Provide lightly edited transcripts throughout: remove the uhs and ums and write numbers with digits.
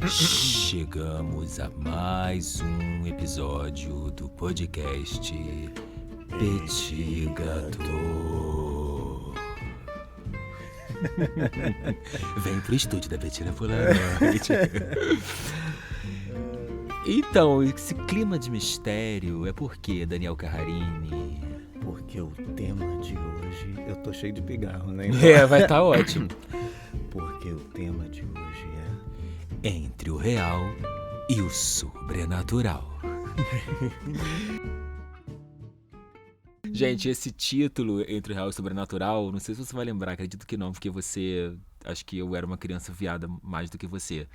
Chegamos a mais um episódio do podcast Petit Gâteau. Vem pro estúdio da Betina Polaroid. Então, esse clima de mistério é por quê, Daniel Carrarini? Porque o tema de hoje... Eu tô cheio de pigarro, né? Vai estar ótimo. Porque o tema de hoje é... Entre o real e o sobrenatural. Gente, esse título, Entre o real e o sobrenatural, não sei se você vai lembrar, acredito que não, porque você... Acho que eu era uma criança viada mais do que você.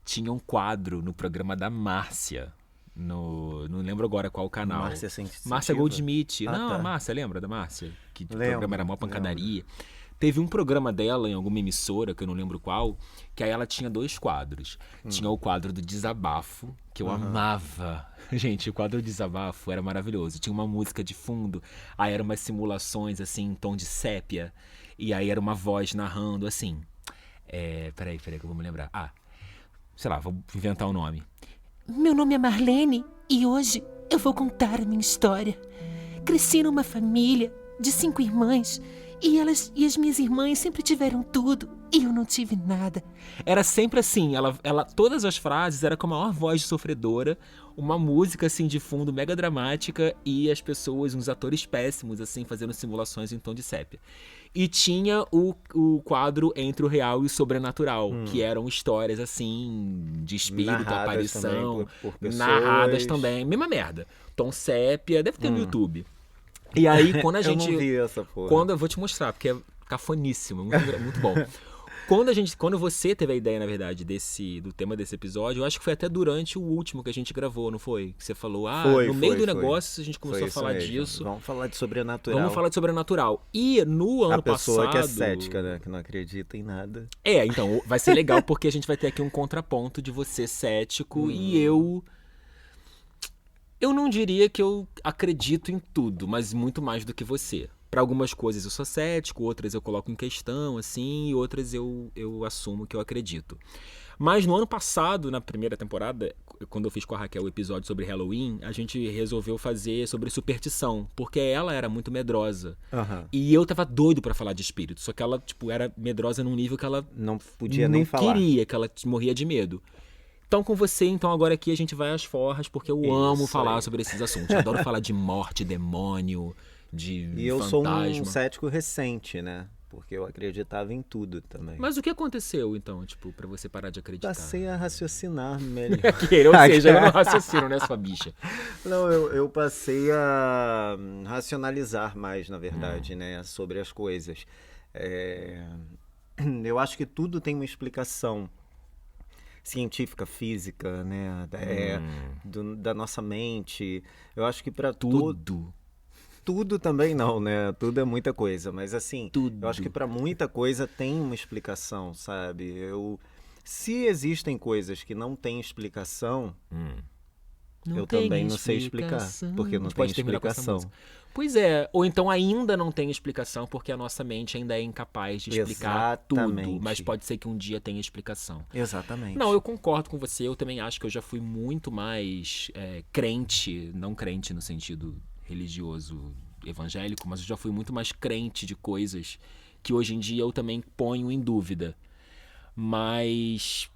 Tinha um quadro no programa da Márcia, não lembro agora qual canal. Márcia Sensitiva? Márcia Goldschmidt. Não, tá. A Márcia, lembra da Márcia? Que o Lembro, programa era mó pancadaria. Teve um programa dela em alguma emissora, que eu não lembro qual, que aí ela tinha 2 quadros. Tinha o quadro do desabafo, que eu amava. Gente, o quadro do desabafo era maravilhoso. Tinha uma música de fundo, aí eram umas simulações, assim, em tom de sépia. E aí era uma voz narrando, assim... Peraí que eu vou me lembrar. Sei lá, vou inventar um nome. Meu nome é Marlene e hoje eu vou contar a minha história. Cresci numa família de 5 irmãs e as minhas irmãs sempre tiveram tudo e eu não tive nada. Era sempre assim, todas as frases era com a maior voz de sofredora, uma música assim de fundo mega dramática e as pessoas, uns atores péssimos assim, fazendo simulações em tom de sépia. E tinha o quadro Entre o Real e o Sobrenatural, que eram histórias assim, de espírito, Narradas aparição, também por pessoas. narradas também, mesma merda. Tom sépia, deve ter no YouTube. E aí, quando a gente... Eu não vi essa porra. Eu vou te mostrar, porque é cafoníssimo, muito bom. Quando você teve a ideia, na verdade, do tema desse episódio, eu acho que foi até durante o último que a gente gravou, não foi? Que você falou, no meio do negócio a gente começou a falar disso. Vamos falar de sobrenatural. Vamos falar de sobrenatural. E no ano passado... A pessoa que é cética, né? Que não acredita em nada. Então, vai ser legal porque a gente vai ter aqui um contraponto de você cético e eu... Eu não diria que eu acredito em tudo, mas muito mais do que você. Para algumas coisas eu sou cético, outras eu coloco em questão, assim, e outras eu assumo que eu acredito. Mas no ano passado, na primeira temporada, quando eu fiz com a Raquel o episódio sobre Halloween, a gente resolveu fazer sobre superstição, porque ela era muito medrosa. E eu tava doido para falar de espírito, só que ela, era medrosa num nível que ela não podia nem falar. Não queria, que ela morria de medo. Então com você, agora aqui a gente vai às forras, porque eu amo falar sobre esses assuntos. Eu adoro falar de morte, demônio, de fantasma. E eu sou um cético recente, né? Porque eu acreditava em tudo também. Mas o que aconteceu, então, pra você parar de acreditar? Passei a raciocinar melhor. Ou seja, eu não raciocino, né, sua bicha? Não, eu passei a racionalizar mais, na verdade, né? Sobre as coisas. Eu acho que tudo tem uma explicação científica, física, né? Da nossa mente. Eu acho que para tudo também não, né? Tudo é muita coisa, mas assim, eu acho que para muita coisa tem uma explicação, sabe? Se existem coisas que não têm explicação, eu também não sei explicar, porque não tem explicação. Pois é, ou então ainda não tem explicação porque a nossa mente ainda é incapaz de explicar tudo, mas pode ser que um dia tenha explicação. Exatamente. Não, eu concordo com você, eu também acho que eu já fui muito mais crente, não crente no sentido religioso evangélico, mas eu já fui muito mais crente de coisas que hoje em dia eu também ponho em dúvida. Mas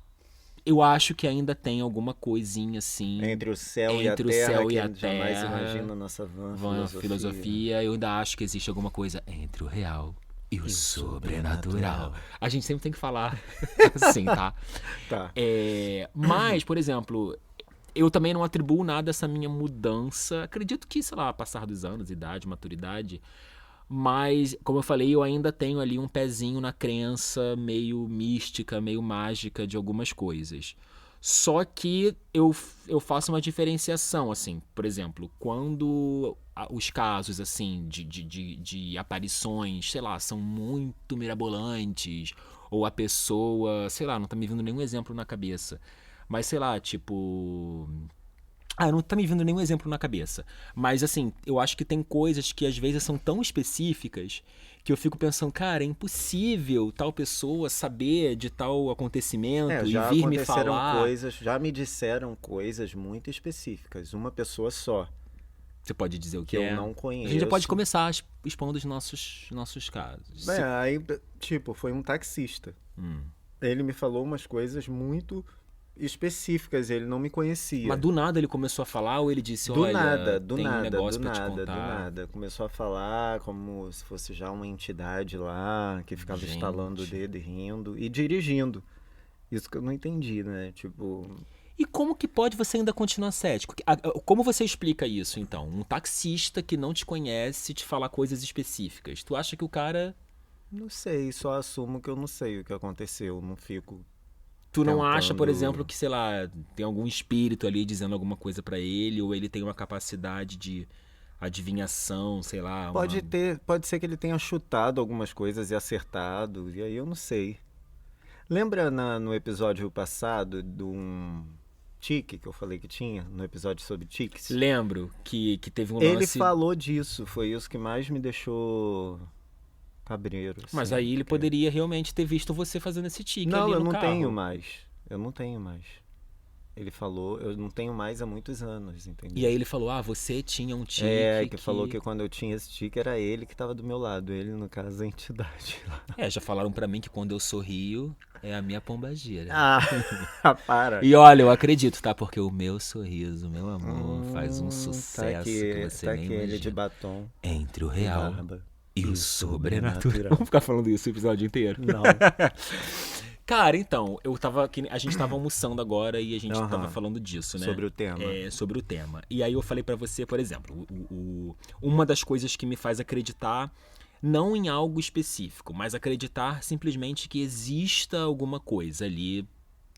eu acho que ainda tem alguma coisinha assim entre o céu e a terra que a gente jamais imagina a nossa van filosofia. Eu ainda acho que existe alguma coisa entre o real e o sobrenatural. A gente sempre tem que falar assim, tá? Mas, por exemplo, eu também não atribuo nada a essa minha mudança. Acredito que, sei lá, passar dos anos, idade, maturidade. Mas, como eu falei, eu ainda tenho ali um pezinho na crença meio mística, meio mágica de algumas coisas. Só que eu faço uma diferenciação, assim. Por exemplo, quando os casos, assim, de aparições, sei lá, são muito mirabolantes, ou a pessoa, sei lá, não tá me vindo nenhum exemplo na cabeça. Mas, sei lá, tipo... Não tá me vindo nenhum exemplo na cabeça. Mas, assim, eu acho que tem coisas que às vezes são tão específicas que eu fico pensando, cara, é impossível tal pessoa saber de tal acontecimento e já vir me aconteceram falar. coisas, já me disseram coisas muito específicas. Uma pessoa só, Você pode dizer o que que eu é? não conheço. A gente já pode começar expondo os nossos casos. Aí, tipo, foi um taxista. Ele me falou umas coisas muito específicas, ele não me conhecia. Mas do nada ele começou a falar ou ele disse, Do olha, nada, tem um negócio pra te contar? do nada. Começou a falar como se fosse já uma entidade lá, que ficava Gente. estalando o dedo e rindo, e dirigindo. Isso que eu não entendi, né? Tipo... E como que pode você ainda continuar cético? Como você explica isso, então? Um taxista que não te conhece te falar coisas específicas. Tu acha que o cara... Não sei, só assumo que eu não sei o que aconteceu, não fico... Tu não acha, por tentando- exemplo, que, sei lá, tem algum espírito ali dizendo alguma coisa pra ele, ou ele tem uma capacidade de adivinhação, sei lá. Pode ser que ele tenha chutado algumas coisas e acertado, e aí eu não sei. Lembra no episódio passado de um tique que eu falei que tinha, no episódio sobre tiques? Lembro que teve um Ele lance... falou disso, foi isso que mais me deixou cabreiro. Mas assim, aí ele porque- poderia realmente ter visto você fazendo esse tique Não, ali eu no não carro. tenho mais. Eu não tenho mais. Ele falou, eu não tenho mais há muitos anos, entendeu? E aí ele falou, você tinha um tique que falou que quando eu tinha esse tique era ele que tava do meu lado. Ele, no caso, a entidade lá. Já falaram pra mim que quando eu sorrio é a minha pombagira. Para. E olha, eu acredito, tá? Porque o meu sorriso, meu amor, faz um sucesso que você tá nem aqui ele de imagina. batom. Entre o real barba e o sobrenatural. sobrenatural. Vamos ficar falando isso o episódio inteiro? Não. Cara, então, a gente tava almoçando agora e a gente Aham. tava falando disso, né? Sobre o tema. Sobre o tema. E aí eu falei pra você, por exemplo, uma das coisas que me faz acreditar, não em algo específico, mas acreditar simplesmente que exista alguma coisa ali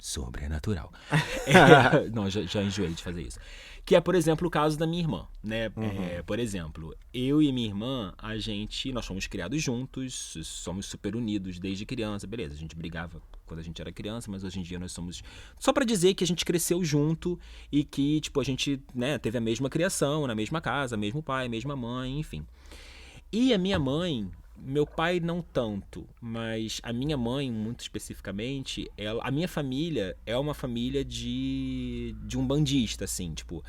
sobrenatural. Não, já enjoei de fazer isso. Que é, por exemplo, o caso da minha irmã, né? Por exemplo, eu e minha irmã, nós fomos criados juntos, somos super unidos desde criança, beleza, a gente brigava quando a gente era criança, mas hoje em dia nós somos... Só pra dizer que a gente cresceu junto e que, tipo, a gente, né, teve a mesma criação, na mesma casa, mesmo pai, mesma mãe, enfim. E a minha mãe, meu pai não tanto, mas a minha mãe, muito especificamente, a minha família é uma família de umbandista, assim, tipo,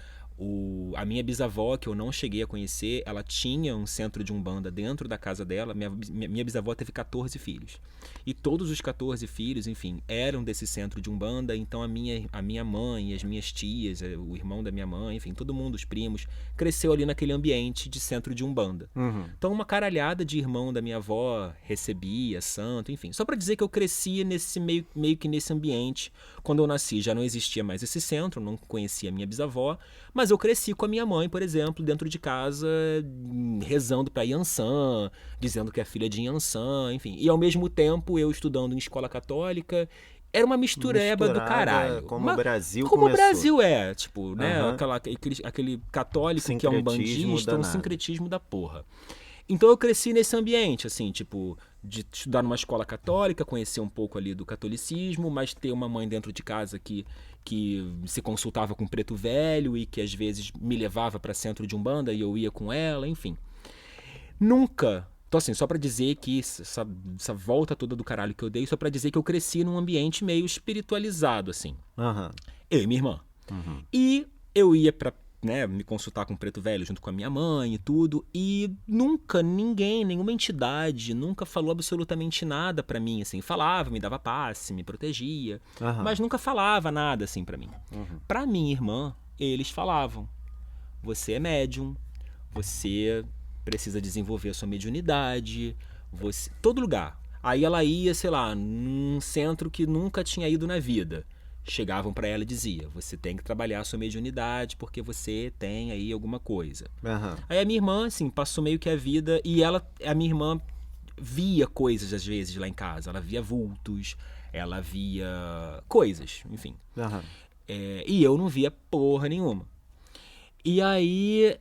a minha bisavó, que eu não cheguei a conhecer, ela tinha um centro de umbanda dentro da casa dela. Minha bisavó teve 14 filhos. E todos os 14 filhos, enfim, eram desse centro de umbanda. Então a minha mãe, as minhas tias, o irmão da minha mãe, enfim, todo mundo, os primos, cresceu ali naquele ambiente de centro de umbanda. Então uma caralhada de irmão da minha avó recebia, santo, enfim. Só pra dizer que eu crescia meio que nesse ambiente. Quando eu nasci já não existia mais esse centro, não conhecia a minha bisavó, mas eu cresci com a minha mãe, por exemplo, dentro de casa, rezando pra Yansan, dizendo que é filha de Yansan, enfim. E ao mesmo tempo eu estudando em escola católica. Era uma mistureba do caralho. Como o Brasil Como começou. o Brasil é, tipo, né? Aham. Aquele católico que é um Sincretismo bandista, um danado. sincretismo da porra. Então eu cresci nesse ambiente, assim, tipo, de estudar numa escola católica, conhecer um pouco ali do catolicismo, mas ter uma mãe dentro de casa que se consultava com preto velho e que às vezes me levava para centro de umbanda e eu ia com ela, enfim. Nunca... Então assim, só pra dizer que essa volta toda do caralho que eu dei, só pra dizer que eu cresci num ambiente meio espiritualizado, assim. Eu e minha irmã. E eu ia pra, né, me consultar com o preto velho junto com a minha mãe e tudo, e nunca ninguém, nenhuma entidade, nunca falou absolutamente nada pra mim, assim. Falava, me dava passe, me protegia, mas nunca falava nada, assim, pra mim. Pra minha irmã, eles falavam: você é médium, você precisa desenvolver a sua mediunidade, todo lugar. Aí ela ia, sei lá, num centro que nunca tinha ido na vida. Chegavam pra ela e dizia: você tem que trabalhar a sua mediunidade porque você tem aí alguma coisa. Aí a minha irmã, assim, passou meio que a vida, e a minha irmã via coisas às vezes lá em casa. Ela via vultos, ela via coisas, enfim. E eu não via porra nenhuma. E aí,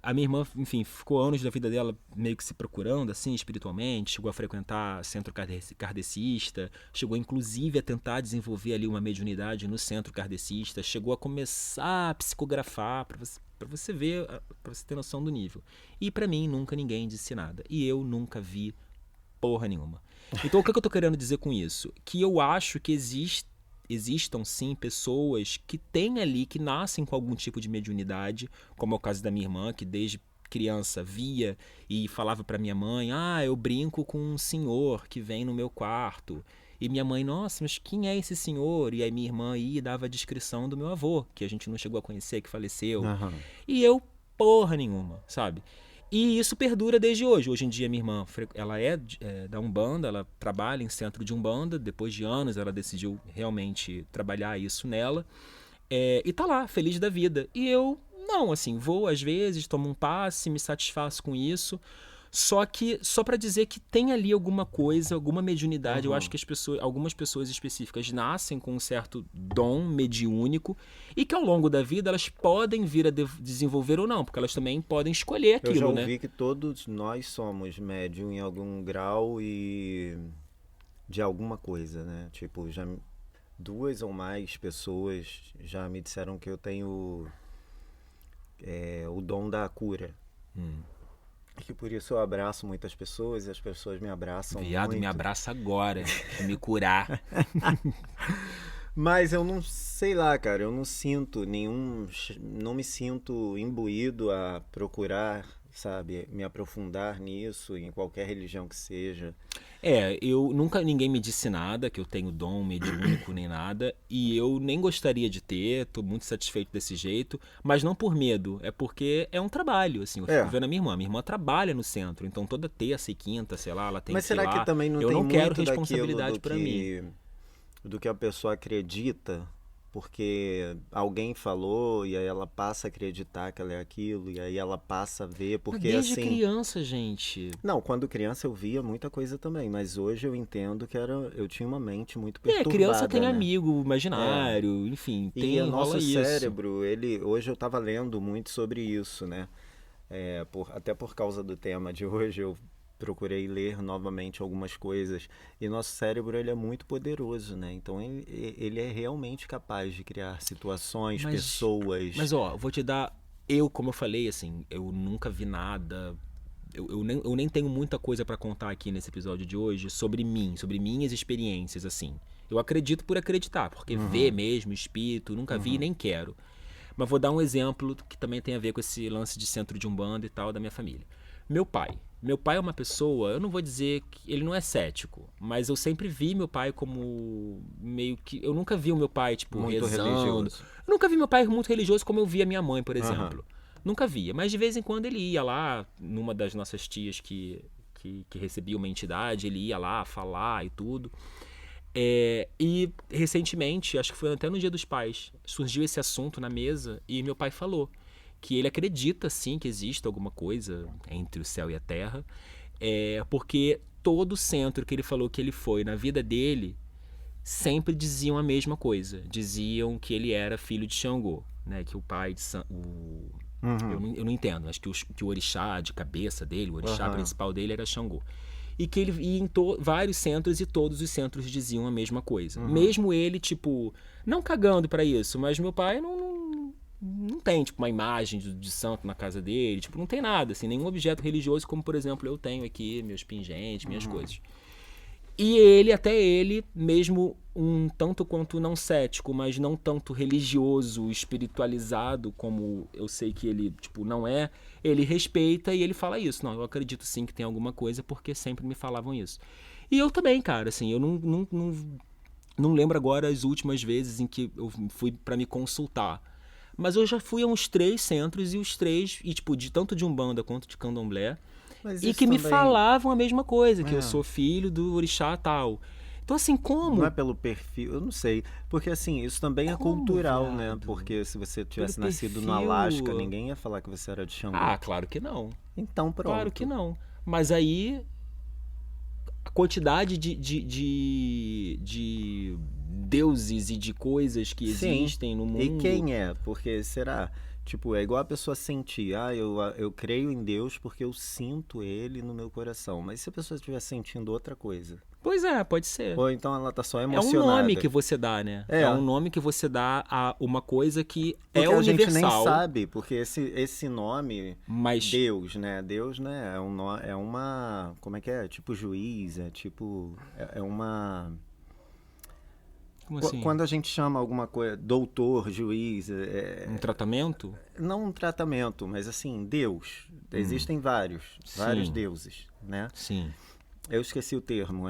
a minha irmã, enfim, ficou anos da vida dela meio que se procurando, assim, espiritualmente, chegou a frequentar centro kardecista, chegou inclusive a tentar desenvolver ali uma mediunidade no centro kardecista, chegou a começar a psicografar, pra você ver, pra você ter noção do nível. E pra mim, nunca ninguém disse nada. E eu nunca vi porra nenhuma. Então, o que eu tô querendo dizer com isso? Que eu acho que existam sim pessoas que têm ali, que nascem com algum tipo de mediunidade, como é o caso da minha irmã, que desde criança via e falava pra minha mãe: eu brinco com um senhor que vem no meu quarto. E minha mãe: nossa, mas quem é esse senhor? E aí minha irmã ia e dava a descrição do meu avô, que a gente não chegou a conhecer, que faleceu. Aham. E eu, porra nenhuma, sabe? E isso perdura desde hoje. Hoje em dia minha irmã, ela é da Umbanda, ela trabalha em centro de Umbanda. Depois de anos ela decidiu realmente trabalhar isso nela. E tá lá, feliz da vida. E eu, não, assim, vou às vezes, tomo um passe, me satisfaço com isso. Só pra dizer que tem ali alguma coisa, alguma mediunidade. Eu acho que algumas pessoas específicas nascem com um certo dom mediúnico e que ao longo da vida elas podem vir a desenvolver ou não, porque elas também podem escolher Eu aquilo, já né? ouvi que todos nós somos médium em algum grau e de alguma coisa, né? Tipo, já 2 ou mais pessoas já me disseram que eu tenho o dom da cura. Que por isso eu abraço muitas pessoas e as pessoas me abraçam Viado, muito. me abraça agora, me curar. Mas eu não sei lá, cara, eu não sinto não me sinto imbuído a procurar, sabe, me aprofundar nisso, em qualquer religião que seja. Eu nunca ninguém me disse nada, que eu tenho dom mediúnico nem nada, e eu nem gostaria de ter, tô muito satisfeito desse jeito, mas não por medo, é porque é um trabalho, assim, eu fico vendo a minha irmã trabalha no centro, então toda terça e quinta, sei lá, ela tem Mas que ir será lá. que também não eu tem não quero muito responsabilidade daquilo pra mim. do que a pessoa acredita? Porque alguém falou e aí ela passa a acreditar que ela é aquilo, e aí ela passa a ver, porque Desde assim... criança, gente. Não, quando criança eu via muita coisa também, mas hoje eu entendo que eu tinha uma mente muito perturbada, Criança tem né? amigo imaginário, enfim, E o rola nosso isso. cérebro, hoje eu estava lendo muito sobre isso, né? Até por causa do tema de hoje, eu procurei ler novamente algumas coisas. E nosso cérebro, ele é muito poderoso, né? Então ele é realmente capaz de criar situações, pessoas. Mas vou te dar... como eu falei, assim, eu nunca vi nada... Eu nem tenho muita coisa pra contar aqui nesse episódio de hoje sobre mim, sobre minhas experiências, assim. Eu acredito por acreditar, porque ver mesmo, espírito, nunca vi e nem quero. Mas vou dar um exemplo que também tem a ver com esse lance de centro de Umbanda e tal, da minha família. Meu pai é uma pessoa, eu não vou dizer que ele não é cético, mas eu sempre vi meu pai como meio que... Eu nunca vi o meu pai, tipo, Muito rezando. religioso. Eu nunca vi meu pai muito religioso como eu via minha mãe, por exemplo. Nunca via, mas de vez em quando ele ia lá, numa das nossas tias que recebia uma entidade, ele ia lá falar e tudo. E recentemente, acho que foi até no Dia dos Pais, surgiu esse assunto na mesa e meu pai falou que ele acredita sim que existe alguma coisa entre o céu e a terra, porque todo centro que ele falou que ele foi na vida dele sempre diziam a mesma coisa, diziam que ele era filho de Xangô, né? Que o pai de eu não entendo, acho que o orixá de cabeça dele, o orixá principal dele era Xangô. E que ele ia em vários centros e todos os centros diziam a mesma coisa. Mesmo ele, tipo, não cagando pra isso, mas meu pai não tem, tipo, uma imagem de santo na casa dele, tipo, não tem nada, assim, nenhum objeto religioso como, por exemplo, eu tenho aqui, meus pingentes, minhas coisas. E até ele, mesmo um tanto quanto não cético, mas não tanto religioso, espiritualizado, como eu sei que ele, tipo, não é, ele respeita e ele fala isso. Não, eu acredito sim que tem alguma coisa, porque sempre me falavam isso. E eu também, cara, assim, eu não lembro agora as últimas vezes em que eu fui pra me consultar. Mas eu já fui a uns 3 centros e os 3, tipo, tanto de Umbanda quanto de Candomblé, e que me falavam a mesma coisa, que eu sou filho do orixá tal. Então, assim, como? Não é pelo perfil, eu não sei. Porque, assim, isso também é cultural, né? Porque se você tivesse nascido no Alasca, ninguém ia falar que você era de Xangô. Ah, claro que não. Então, pronto. Claro que não. Mas aí, a quantidade de deuses e de coisas que existem no mundo. E quem é? Porque será? Tipo, é igual a pessoa sentir. Eu creio em Deus porque eu sinto ele no meu coração. Mas e se a pessoa estiver sentindo outra coisa? Pois é, pode ser. Ou então ela tá só É emocionada. um nome que você dá, né? É um nome que você dá a uma coisa que Porque é a universal. gente nem sabe, porque esse nome, Mas Deus, né? Deus, né? É uma... Como é que é? Tipo juiz, é tipo... É uma... como assim? Quando a gente chama alguma coisa, doutor, juiz... Um tratamento? Não um tratamento, mas assim, Deus. Existem vários Sim. deuses, né? Sim. Eu esqueci o termo,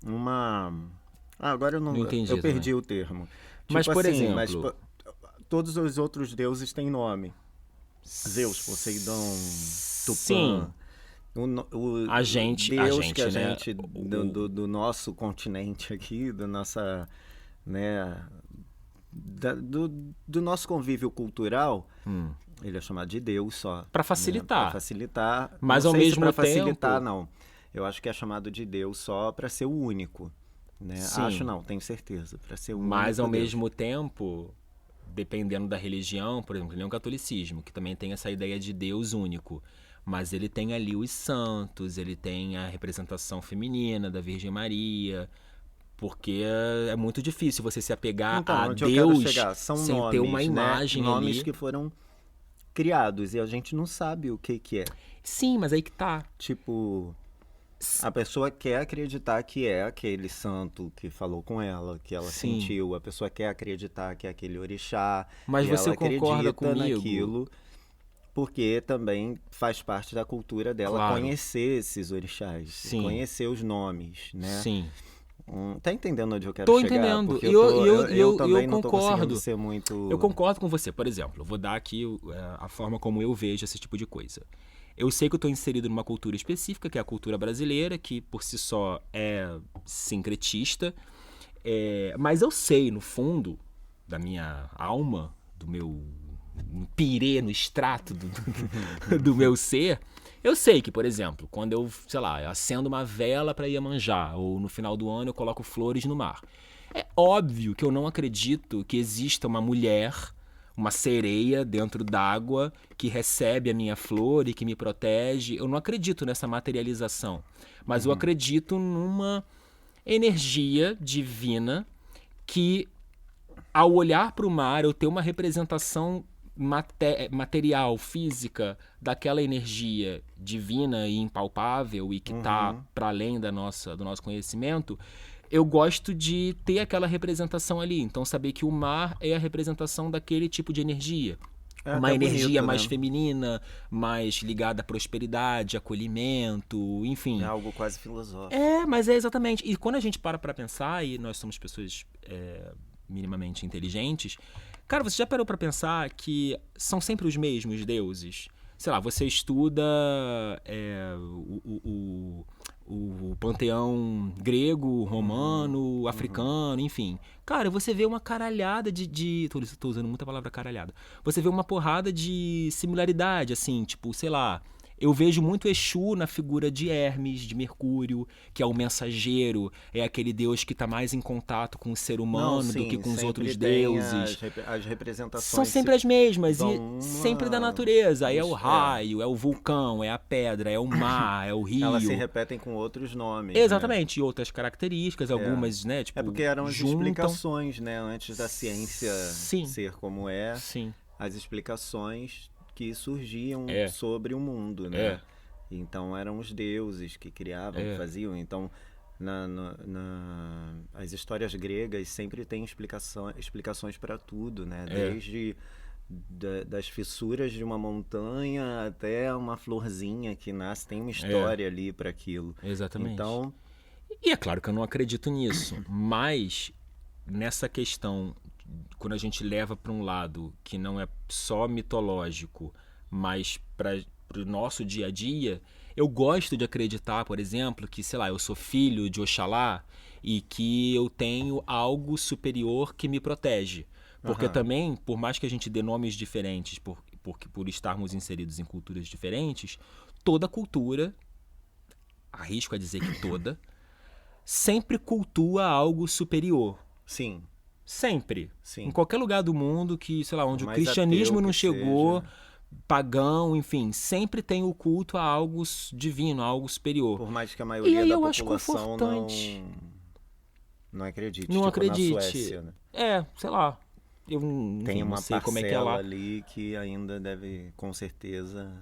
uma... agora eu não entendi eu perdi também. o termo. Mas, Tipo por assim, exemplo... todos os outros deuses têm nome. Zeus, Poseidon, Tupã. Sim. A gente, Deus que a né? gente do nosso continente aqui, da nossa, né, do nosso convívio cultural, ele é chamado de Deus só. Pra facilitar. Né? Pra facilitar. Mas não ao sei se mesmo pra facilitar, tempo- não. Eu acho que é chamado de Deus só para ser o único. Né? Sim. Acho não, tenho certeza. Para ser o único. Mas ao Deus. mesmo tempo, dependendo da religião, por exemplo, nem o catolicismo, que também tem essa ideia de Deus único. Mas ele tem ali os santos, ele tem a representação feminina da Virgem Maria, porque é muito difícil você se apegar Então, a onde eu quero Deus chegar, são sem nomes, ter uma né? imagem Nomes ali. que foram criados e a gente não sabe o que é. Sim, mas aí que tá. Tipo, a pessoa quer acreditar que é aquele santo que falou com ela, que ela Sim. sentiu. A pessoa quer acreditar que é aquele orixá. Mas e você ela concorda acredita comigo? naquilo, porque também faz parte da cultura dela Claro. conhecer esses orixás, Sim. conhecer os nomes, né? Sim. Tá entendendo onde eu quero Tô chegar? entendendo. Porque E eu também eu não tô concordo. conseguindo ser muito... Eu concordo com você. Por exemplo, eu vou dar aqui a forma como eu vejo esse tipo de coisa. Eu sei que eu estou inserido numa cultura específica, que é a cultura brasileira, que por si só é sincretista. Mas eu sei, no fundo da minha alma, do meu pirê, no extrato do meu ser, eu sei que, por exemplo, quando eu, sei lá, eu acendo uma vela para Iemanjá, ou no final do ano eu coloco flores no mar. É óbvio que eu não acredito que exista uma mulher, uma sereia dentro d'água que recebe a minha flor e que me protege. Eu não acredito nessa materialização, mas eu acredito numa energia divina que, ao olhar para o mar, eu ter uma representação material, física, daquela energia divina e impalpável e que está para além do nosso conhecimento, eu gosto de ter aquela representação ali. Então, saber que o mar é a representação daquele tipo de energia. Uma até energia bonito, mais né? feminina, mais ligada à prosperidade, acolhimento, enfim. É algo quase filosófico. Mas é exatamente. E quando a gente para pensar, e nós somos pessoas minimamente inteligentes, cara, você já parou para pensar que são sempre os mesmos deuses? Sei lá, você estuda o panteão grego, romano, africano, enfim. Cara, você vê uma caralhada tô usando muita palavra caralhada. Você vê uma porrada de similaridade, assim, tipo, sei lá... Eu vejo muito Exu na figura de Hermes, de Mercúrio, que é o mensageiro, é aquele deus que está mais em contato com o ser humano Não, sim, do que com os sempre outros tem deuses. as representações São sempre as mesmas, dão e uma- sempre da natureza. Aí é o É. raio, é o vulcão, é a pedra, é o mar, é o rio. Elas se repetem com outros nomes. né? Exatamente, e outras características, algumas, né, tipo, É porque eram as juntam. explicações, né? Antes da ciência Sim. ser como é, Sim, as explicações que surgiam É. sobre o mundo, né? É. Então eram os deuses que criavam, que faziam. Então, as histórias gregas sempre têm explicações para tudo, né? Desde das fissuras de uma montanha até uma florzinha que nasce, tem uma história ali para aquilo. exatamente. Então, E é claro que eu não acredito nisso, mas nessa questão, quando a gente leva para um lado que não é só mitológico, mas para o nosso dia a dia, eu gosto de acreditar, por exemplo, que, sei lá, eu sou filho de Oxalá e que eu tenho algo superior que me protege. Porque também, por mais que a gente dê nomes diferentes, por estarmos inseridos em culturas diferentes, toda cultura, arrisco a dizer que toda, sempre cultua algo superior. Sim, Sempre. sim. Em qualquer lugar do mundo que, sei lá, onde Por o mais cristianismo ateu não que chegou, seja. pagão, enfim, sempre tem o culto a algo divino, a algo superior. Por mais que a E maioria aí da eu acho população confortante. não acredite, Não tipo acredite. na Suécia, né? Sei lá. Eu enfim, Tem não uma sei como é que é parcela lá. ali que ainda deve, com certeza,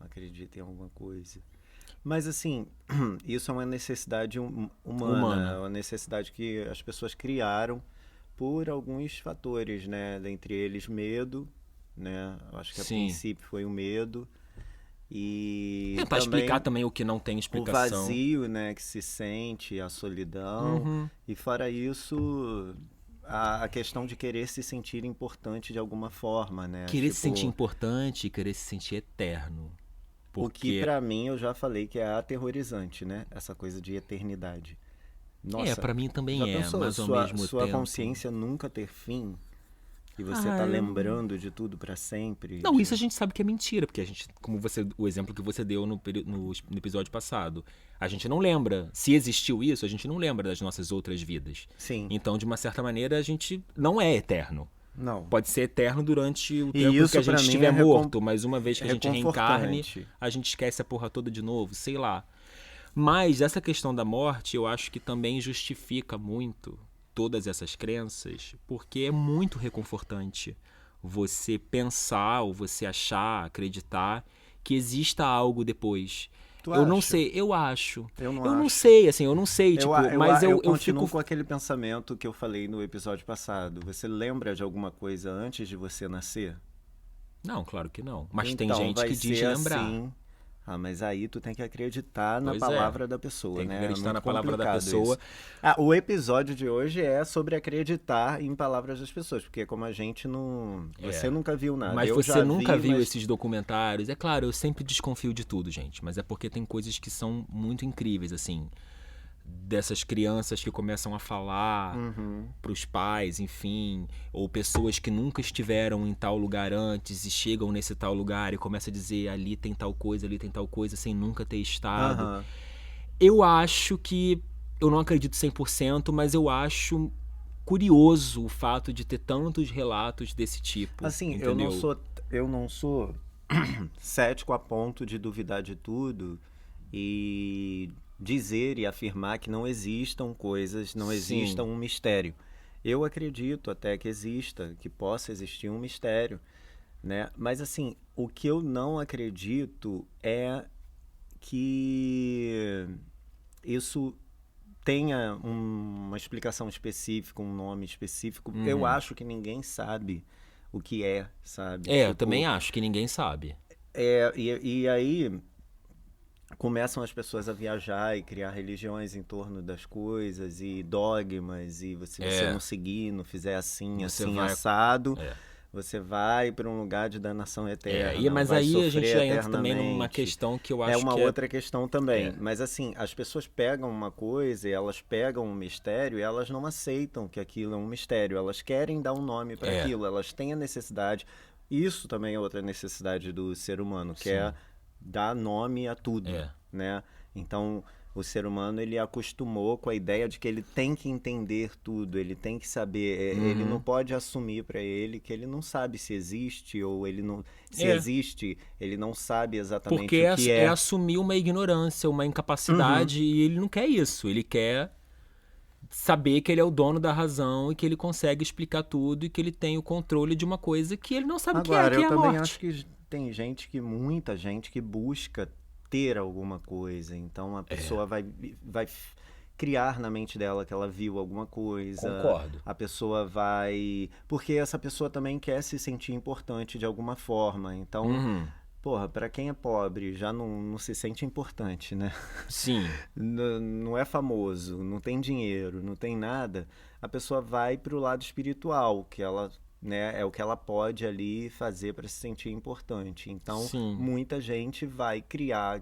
acredita em alguma coisa. Mas assim, isso é uma necessidade humana, é uma necessidade que as pessoas criaram por alguns fatores, né? Dentre eles medo, né? Eu acho que a Sim. princípio foi o medo e Tentar explicar também o que não tem o explicação. vazio, né, que se sente, a solidão. Uhum. E fora isso, a questão de querer se sentir importante de alguma forma, né? Querer se Tipo, sentir importante e querer se sentir eterno. o que Porque pra mim eu já falei que é aterrorizante, né? Essa coisa de eternidade. Nossa, pra mim também já é, pensou mas ao sua, mesmo sua tempo... consciência nunca ter fim? E você tá eu- lembrando de tudo pra sempre? Não, de- isso a gente sabe que é mentira, porque a gente, como o exemplo que você deu no episódio passado, a gente não lembra. Se existiu isso, a gente não lembra das nossas outras vidas. Sim, Então, de uma certa maneira, a gente não é eterno. não. Pode ser eterno durante o E tempo isso que a pra gente mim estiver é morto, mas uma vez que a gente reencarne, reconfortante. a gente esquece a porra toda de novo, sei lá. Mas essa questão da morte, eu acho que também justifica muito todas essas crenças, porque é muito reconfortante você pensar ou você achar, acreditar que exista algo depois. Tu Eu não acha? sei, eu acho. Eu não Eu não acho. sei, assim, eu não sei, tipo, mas eu continuo fico... com aquele pensamento que eu falei no episódio passado. Você lembra de alguma coisa antes de você nascer? Não, claro que não. Mas tem Então, gente vai que diz ser lembrar. assim. Ah, mas aí tu tem que acreditar na Pois é. palavra da pessoa, Tem que né? acreditar É muito na palavra da complicado pessoa. isso. Ah, o episódio de hoje é sobre acreditar em palavras das pessoas, porque como a gente não... Você nunca viu nada. Mas Eu você já nunca vi, viu mas... esses documentários. É claro, eu sempre desconfio de tudo, gente. Mas é porque tem coisas que são muito incríveis, assim. Dessas crianças que começam a falar pros pais, enfim. Ou pessoas que nunca estiveram em tal lugar antes e chegam nesse tal lugar e começam a dizer ali tem tal coisa, sem nunca ter estado. Aham. Eu acho que... Eu não acredito 100%, mas eu acho curioso o fato de ter tantos relatos desse tipo. Assim, entendeu? eu não sou cético a ponto de duvidar de tudo e dizer e afirmar que não existam coisas, não Sim. existam um mistério. Eu acredito até que exista, que possa existir um mistério, né? Mas assim, o que eu não acredito é que isso tenha uma explicação específica, um nome específico. Eu acho que ninguém sabe o que é, sabe? Eu Tipo, também acho que ninguém sabe. e aí começam as pessoas a viajar e criar religiões em torno das coisas e dogmas, e se você não seguir, não fizer assim, Você assim, vai- assado, É. você vai para um lugar de danação eterna. Mas vai aí a sofrer gente já entra também numa eternamente. questão que eu acho É uma que outra questão também. É. Mas assim, as pessoas pegam uma coisa e elas pegam um mistério e elas não aceitam que aquilo é um mistério. Elas querem dar um nome para É. aquilo. Elas têm a necessidade. Isso também é outra necessidade do ser humano, que Sim. é dar nome a tudo, É. né? Então, o ser humano, ele acostumou com a ideia de que ele tem que entender tudo, ele tem que saber, ele não pode assumir para ele que ele não sabe se existe ou ele não, se É. existe, ele não sabe exatamente Porque o que é. assumir uma ignorância, uma incapacidade, e ele não quer isso. Ele quer saber que ele é o dono da razão e que ele consegue explicar tudo e que ele tem o controle de uma coisa que ele não sabe o que Agora, é eu a também morte. acho que tem muita gente que busca ter alguma coisa, então a pessoa vai criar na mente dela que ela viu alguma coisa. Concordo. A pessoa vai... Porque essa pessoa também quer se sentir importante de alguma forma. Então, porra, pra quem é pobre já não se sente importante, né? Sim. Não é famoso, não tem dinheiro, não tem nada. A pessoa vai pro lado espiritual, que ela... Né, é o que ela pode ali fazer para se sentir importante. Então, Sim. muita gente vai criar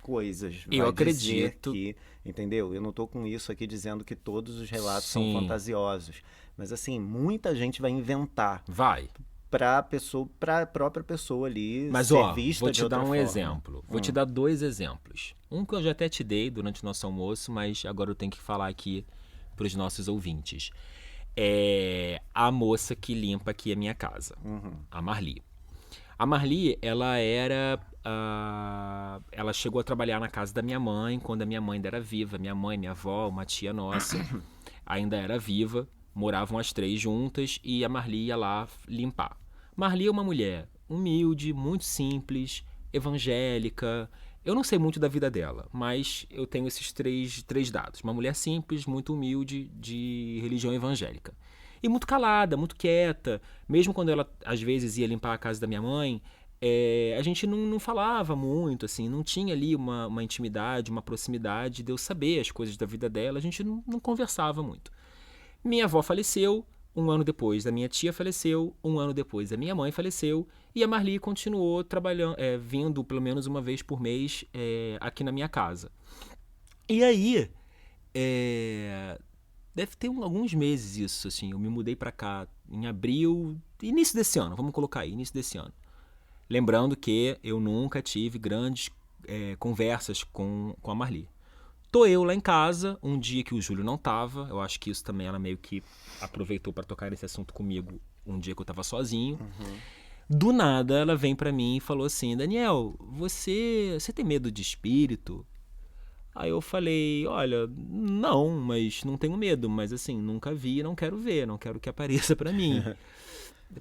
coisas. Eu vai acredito. dizer que, entendeu? Eu não tô com isso aqui dizendo que todos os relatos Sim. são fantasiosos. Mas, assim, muita gente vai inventar. Vai. pra própria pessoa ali Mas, ser ó, vista vou de te outra dar um forma. exemplo. Vou te dar 2 exemplos. Um que eu já até te dei durante o nosso almoço, mas agora eu tenho que falar aqui pros nossos ouvintes. É a moça que limpa aqui a minha casa, a Marli. A Marli, ela chegou a trabalhar na casa da minha mãe quando a minha mãe ainda era viva. Minha mãe, minha avó, uma tia nossa ainda era viva. Moravam as 3 juntas e a Marli ia lá limpar. Marli é uma mulher humilde, muito simples, evangélica. Eu não sei muito da vida dela, mas eu tenho esses três dados. Uma mulher simples, muito humilde, de religião evangélica. E muito calada, muito quieta. Mesmo quando ela, às vezes, ia limpar a casa da minha mãe, a gente não falava muito, assim. Não tinha ali uma intimidade, uma proximidade de eu saber as coisas da vida dela. A gente não conversava muito. Minha avó faleceu, 1 ano depois a minha tia faleceu, 1 ano depois a minha mãe faleceu, e a Marli continuou trabalhando, vindo pelo menos uma vez por mês aqui na minha casa. E aí, deve ter alguns meses isso, assim, eu me mudei pra cá em abril, início desse ano, vamos colocar aí, início desse ano. Lembrando que eu nunca tive grandes conversas com a Marli. Tô eu lá em casa, um dia que o Júlio não tava. Eu acho que isso também ela meio que aproveitou pra tocar esse assunto comigo um dia que eu tava sozinho. Do nada, ela vem pra mim e falou assim: Daniel, você tem medo de espírito? Aí eu falei: olha, não, mas não tenho medo. Mas assim, nunca vi e não quero ver, não quero que apareça pra mim.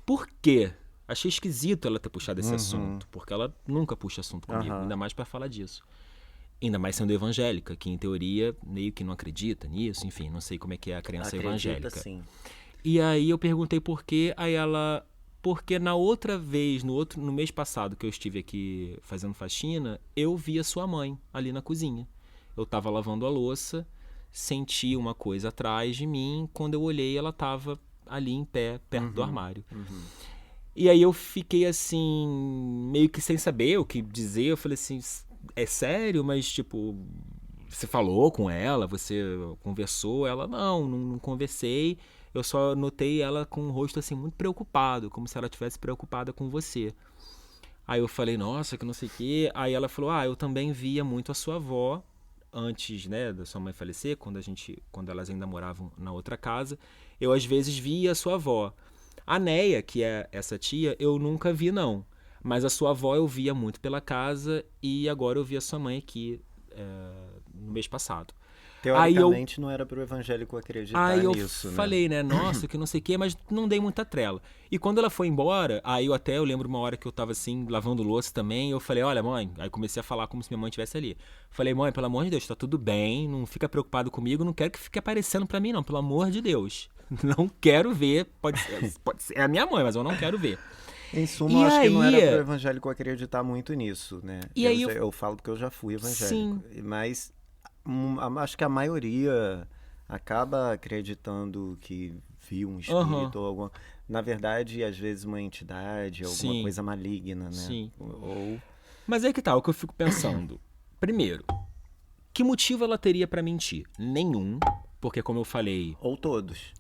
Por quê? Achei esquisito ela ter puxado esse assunto, porque ela nunca puxa assunto comigo, ainda mais pra falar disso. Ainda mais sendo evangélica, que em teoria meio que não acredita nisso, enfim, não sei como é que é a crença evangélica. Sim. E aí eu perguntei por quê, aí ela... Porque na outra vez, no mês passado que eu estive aqui fazendo faxina, eu vi a sua mãe ali na cozinha. Eu tava lavando a louça, senti uma coisa atrás de mim, quando eu olhei ela tava ali em pé, perto do armário. E aí eu fiquei assim, meio que sem saber o que dizer, eu falei assim... É sério? Mas, tipo, você falou com ela? Você conversou? Ela, não conversei. Eu só notei ela com um rosto, assim, muito preocupado, como se ela estivesse preocupada com você. Aí eu falei, nossa, que não sei o quê. Aí ela falou, eu também via muito a sua avó, antes, né, da sua mãe falecer, quando elas ainda moravam na outra casa. Eu, às vezes, via a sua avó. A Neia, que é essa tia, eu nunca vi, não. Mas a sua avó eu via muito pela casa e agora eu vi a sua mãe aqui no mês passado. Teoricamente não era pro evangélico acreditar nisso, né? Aí eu falei, né? Nossa, que não sei o quê, mas não dei muita trela. E quando ela foi embora, aí eu lembro uma hora que eu tava assim, lavando louça também, eu falei, olha mãe, aí comecei a falar como se minha mãe estivesse ali. Falei, mãe, pelo amor de Deus, tá tudo bem, não fica preocupado comigo, não quero que fique aparecendo pra mim não, pelo amor de Deus. Não quero ver, pode ser, é a minha mãe, mas eu não quero ver. Em suma, eu acho que não era pro evangélico acreditar muito nisso, né? Eu falo porque eu já fui evangélico. Sim. Mas acho que a maioria acaba acreditando que viu um espírito ou alguma... Na verdade, às vezes uma entidade, alguma coisa maligna, né? Sim. Mas é que tá, o que eu fico pensando. Primeiro, que motivo ela teria pra mentir? Nenhum, porque como eu falei... Ou todos.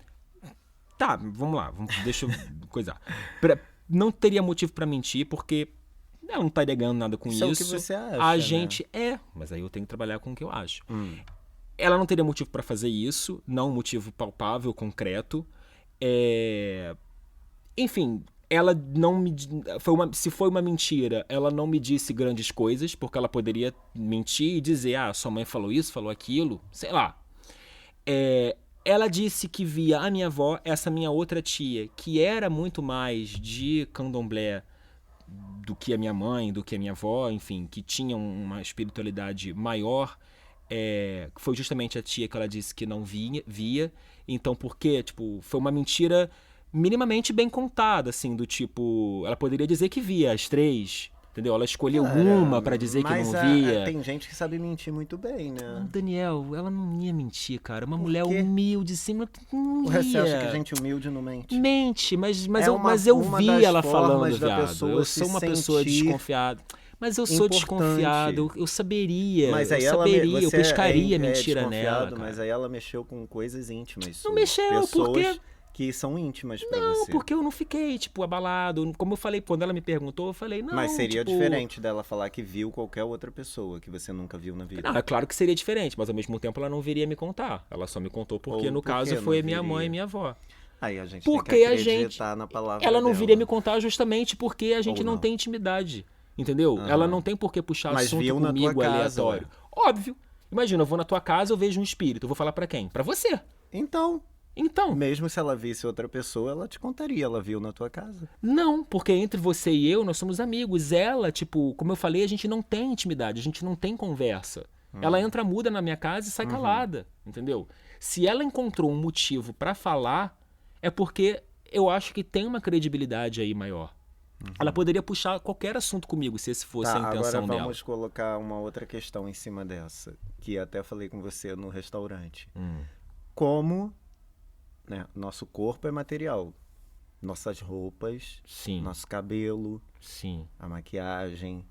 Tá, vamos lá, deixa eu coisar. Não teria motivo pra mentir, porque ela não estaria ganhando nada com isso. É o que você acha, a gente mas aí eu tenho que trabalhar com o que eu acho. Ela não teria motivo pra fazer isso, não um motivo palpável, concreto. Enfim, ela não me... se foi uma mentira, ela não me disse grandes coisas, porque ela poderia mentir e dizer, sua mãe falou isso, falou aquilo, sei lá. Ela disse que via a minha avó, essa minha outra tia, que era muito mais de candomblé do que a minha mãe, do que a minha avó, enfim, que tinha uma espiritualidade maior, foi justamente a tia que ela disse que não via. Então, porque, tipo, foi uma mentira minimamente bem contada, assim, do tipo, ela poderia dizer que via as 3... Entendeu? Ela escolheu uma pra dizer que não via. Tem gente que sabe mentir muito bem, né? Daniel, ela não ia mentir, cara. Uma mulher humilde, assim, não ia. Você acha que gente humilde não mente? Mente, mas eu vi ela falando, viado. Eu sou uma pessoa desconfiada. Mas eu sou desconfiado, eu saberia, eu pescaria mentira nela. Cara. Mas aí ela mexeu com coisas íntimas. Não mexeu, porque... que são íntimas pra Não, você. porque eu não fiquei, tipo, abalado. Como eu falei, quando ela me perguntou, eu falei, não, Mas seria tipo... diferente dela falar que viu qualquer outra pessoa que você nunca viu na vida. Não, é claro que seria diferente, mas ao mesmo tempo ela não viria me contar. Ela só me contou porque, Ou no por caso, que foi não minha mãe e viria? minha avó. Aí a gente Porque tem que a gente... acreditar na palavra Ela não dela. viria me contar justamente porque a gente Ou não não. tem intimidade, entendeu? Ela não tem por que puxar Mas assunto viu na tua comigo casa, aleatório. Óbvio. Imagina, eu vou na tua casa, eu vejo um espírito. Eu vou falar pra quem? Pra você. Então, Então, mesmo se ela visse outra pessoa, ela te contaria. Ela viu na tua casa. não, porque entre você e eu, nós somos amigos. Ela, tipo, como eu falei, a gente não tem intimidade, a gente não tem conversa. Ela entra muda na minha casa e sai calada, entendeu? Se ela encontrou um motivo pra falar, é porque eu acho que tem uma credibilidade aí maior. Ela poderia puxar qualquer assunto comigo, se esse fosse a intenção agora dela. vamos colocar uma outra questão em cima dessa, que até falei com você no restaurante. Como, né, nosso corpo é material. Nossas roupas, Sim, nosso cabelo, sim. a maquiagem.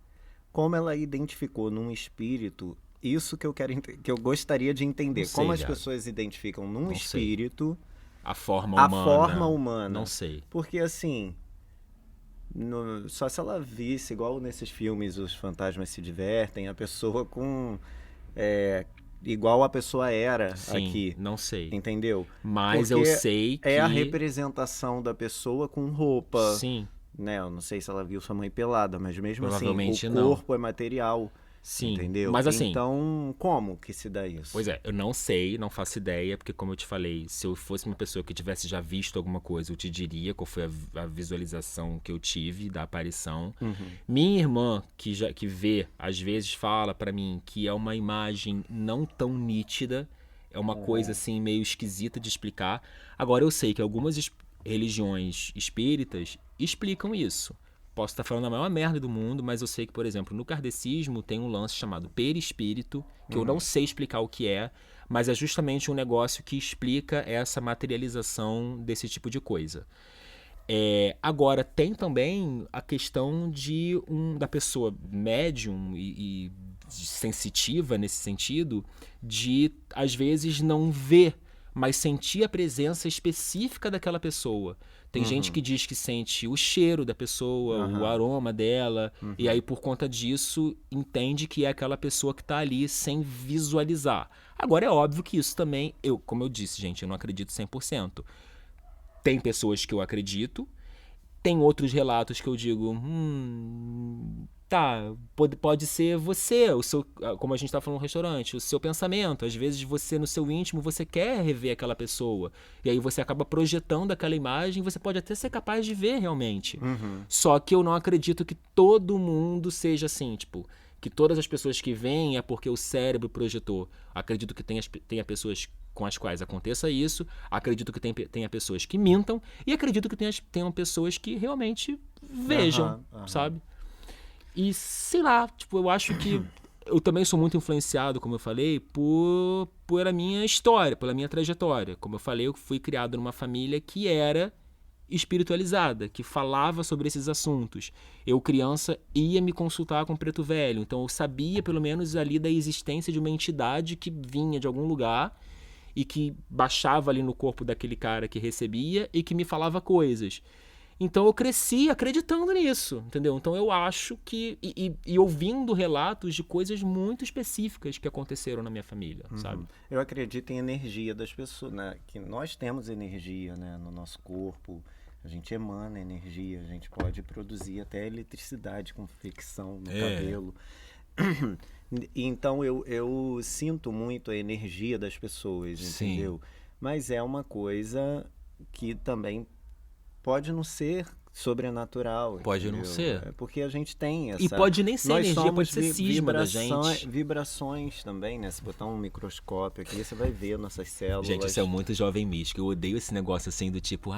Como ela identificou num espírito, isso que eu quero que eu gostaria de entender. Não sei, Como as viado. pessoas identificam num Não sei. espírito A forma a humana. forma humana. Não sei. Porque assim, só se ela visse, igual nesses filmes Os Fantasmas Se Divertem, a pessoa com... igual a pessoa era Sim, aqui, não sei. entendeu? Mas Porque eu sei que... é a representação da pessoa com roupa, Sim, né? Eu não sei se ela viu sua mãe pelada, mas mesmo assim, Provavelmente o não. corpo é material, sim. entendeu? Mas assim... Então, como que se dá isso? Pois é, eu não sei, não faço ideia, porque como eu te falei, se eu fosse uma pessoa que tivesse já visto alguma coisa, eu te diria qual foi a visualização que eu tive da aparição. Minha irmã, que vê, às vezes fala pra mim que é uma imagem não tão nítida, é uma coisa assim meio esquisita de explicar. Agora eu sei que algumas religiões espíritas explicam isso. Posso estar falando a maior merda do mundo, mas eu sei que, por exemplo, no kardecismo tem um lance chamado perispírito, que eu não sei explicar o que é, mas é justamente um negócio que explica essa materialização desse tipo de coisa. Agora, tem também a questão da pessoa médium e sensitiva nesse sentido, de, às vezes, não ver, mas sentir a presença específica daquela pessoa. Tem gente que diz que sente o cheiro da pessoa, o aroma dela, e aí por conta disso entende que é aquela pessoa que está ali sem visualizar. Agora é óbvio que isso também, como eu disse, gente, eu não acredito 100%. Tem pessoas que eu acredito, tem outros relatos que eu digo, tá, pode ser você, como a gente tá falando no restaurante, o seu pensamento. Às vezes você, no seu íntimo, você quer rever aquela pessoa. E aí você acaba projetando aquela imagem, você pode até ser capaz de ver realmente. Só que eu não acredito que todo mundo seja assim, tipo, que todas as pessoas que veem é porque o cérebro projetou. Acredito que tenha pessoas com as quais aconteça isso, acredito que tenha pessoas que mintam, e acredito que tenham pessoas que realmente vejam, sabe? E sei lá, tipo, eu acho que eu também sou muito influenciado, como eu falei, por a minha história, pela minha trajetória. Como eu falei, eu fui criado numa família que era espiritualizada, que falava sobre esses assuntos. Eu, criança, ia me consultar com o Preto Velho, então eu sabia pelo menos ali da existência de uma entidade que vinha de algum lugar e que baixava ali no corpo daquele cara que recebia e que me falava coisas. Então eu cresci acreditando nisso, entendeu? Então eu acho que... E ouvindo relatos de coisas muito específicas que aconteceram na minha família, sabe? Eu acredito em energia das pessoas, né? Que nós temos energia, né, no nosso corpo. A gente emana energia, a gente pode produzir até eletricidade com fricção no cabelo. Então eu sinto muito a energia das pessoas, entendeu? Mas é uma coisa que também pode não ser sobrenatural. Pode entendeu? não ser. Porque a gente tem essa... E pode nem ser Nós energia, somos pode ser cisma da gente. Vibrações também, né? Se botar um microscópio aqui, você vai ver nossas células. Gente, isso é muito jovem místico. Eu odeio esse negócio assim do tipo,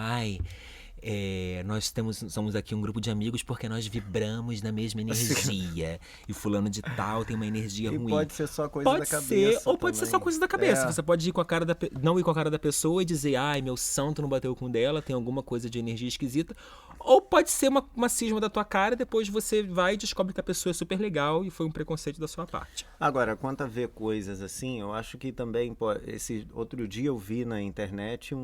nós somos aqui um grupo de amigos porque nós vibramos na mesma energia. E fulano de tal tem uma energia ruim. Pode ser só coisa da cabeça. Ou pode ser só coisa da cabeça. Você pode ir com a cara não ir com a cara da pessoa e dizer, meu santo não bateu com o dela, tem alguma coisa de energia esquisita. Ou pode ser uma cisma da tua cara e depois você vai e descobre que a pessoa é super legal e foi um preconceito da sua parte. Agora, quanto a ver coisas assim, eu acho que também, esse outro dia eu vi na internet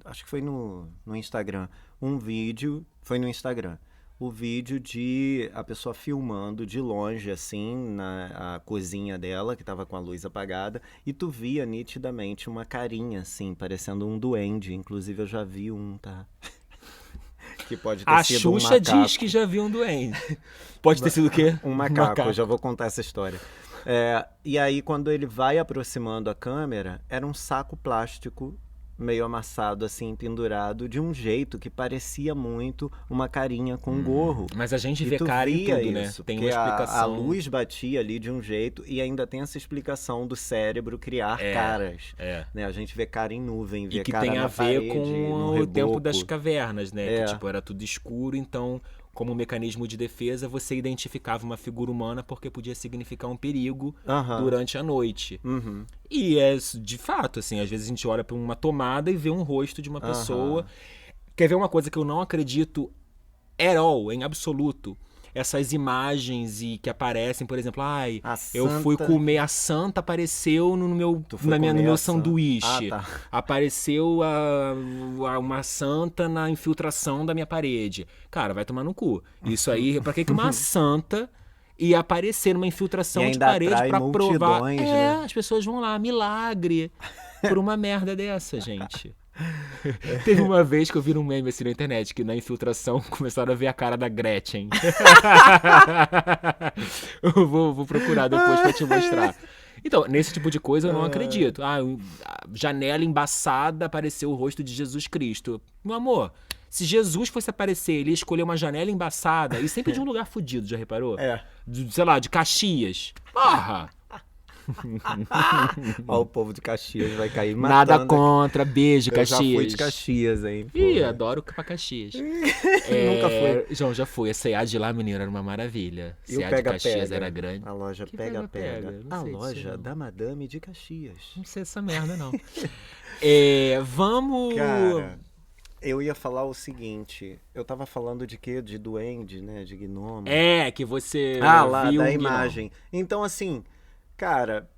acho que foi no Instagram, um vídeo, foi no Instagram, o vídeo de a pessoa filmando de longe, assim, na a cozinha dela, que tava com a luz apagada, e tu via nitidamente uma carinha, assim, parecendo um duende. Inclusive, eu já vi um, tá? Que pode ter A sido um Xuxa macaco. diz que já viu um duende. Pode ter sido o quê? Um macaco, eu já vou contar essa história. E aí, quando ele vai aproximando a câmera, era um saco plástico meio amassado, assim, pendurado, de um jeito que parecia muito uma carinha com um gorro. Mas a gente E vê tu cara em via tudo, né? isso, Tem uma porque explicação. a luz batia ali de um jeito e ainda tem essa explicação do cérebro criar caras. Né? A gente vê cara em nuvem, vê E que cara tem na a ver parede, com no o tempo reboco. das cavernas, né? É. Que tipo, era tudo escuro, então, como mecanismo de defesa, você identificava uma figura humana porque podia significar um perigo Aham. durante a noite. Uhum. E é de fato, assim, às vezes a gente olha para uma tomada e vê um rosto de uma pessoa. Quer ver uma coisa que eu não acredito at all, em absoluto? Essas imagens e que aparecem, por exemplo, ai, A eu fui santa- comer a santa, apareceu no meu, Tu foi no comer meu a santa? sanduíche. Ah, tá. Apareceu uma santa na infiltração da minha parede. Cara, vai tomar no cu. Isso aí, pra que uma santa ia aparecer numa infiltração E de ainda parede atrai pra provar? multidões, né? As pessoas vão lá, milagre, por uma merda dessa, gente. Teve uma vez que eu vi um meme assim na internet que na infiltração começaram a ver a cara da Gretchen. Eu vou procurar depois pra te mostrar. Então, nesse tipo de coisa eu não acredito. A janela embaçada, apareceu o rosto de Jesus Cristo. Meu amor, se Jesus fosse aparecer, ele ia escolher uma janela embaçada e sempre de um lugar fudido, já reparou? Sei lá, de Caxias. Porra! Ó, o povo de Caxias vai cair matando. Nada contra, beijo, Eu Caxias. já fui de Caxias, hein? Ih, porra. adoro pra Caxias. Nunca fui. João, já fui. A C&A de lá, menino, era uma maravilha. E o C&A de Caxias pega-pega? era grande. A loja Que pega-pega. pega-pega? Não A sei disso, loja não. da Madame de Caxias. Não sei essa merda, não. Vamos... Cara, eu ia falar o seguinte. Eu tava falando de quê? De duende, né? De gnomo. que você Lá, viu da um imagem. Então, assim, cara,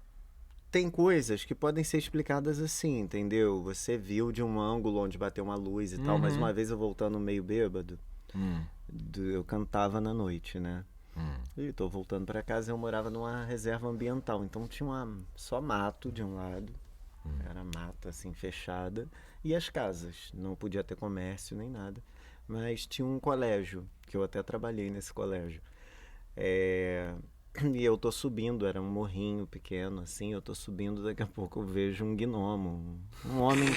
tem coisas que podem ser explicadas assim, entendeu? Você viu de um ângulo onde bateu uma luz e tal, mas uma vez eu voltando meio bêbado, eu cantava na noite, né? E tô voltando pra casa e eu morava numa reserva ambiental, então tinha só mato de um lado, era mata assim, fechada, e as casas, não podia ter comércio nem nada, mas tinha um colégio, que eu até trabalhei nesse colégio. E eu tô subindo, era um morrinho pequeno, assim, eu tô subindo, daqui a pouco eu vejo um gnomo, um homem...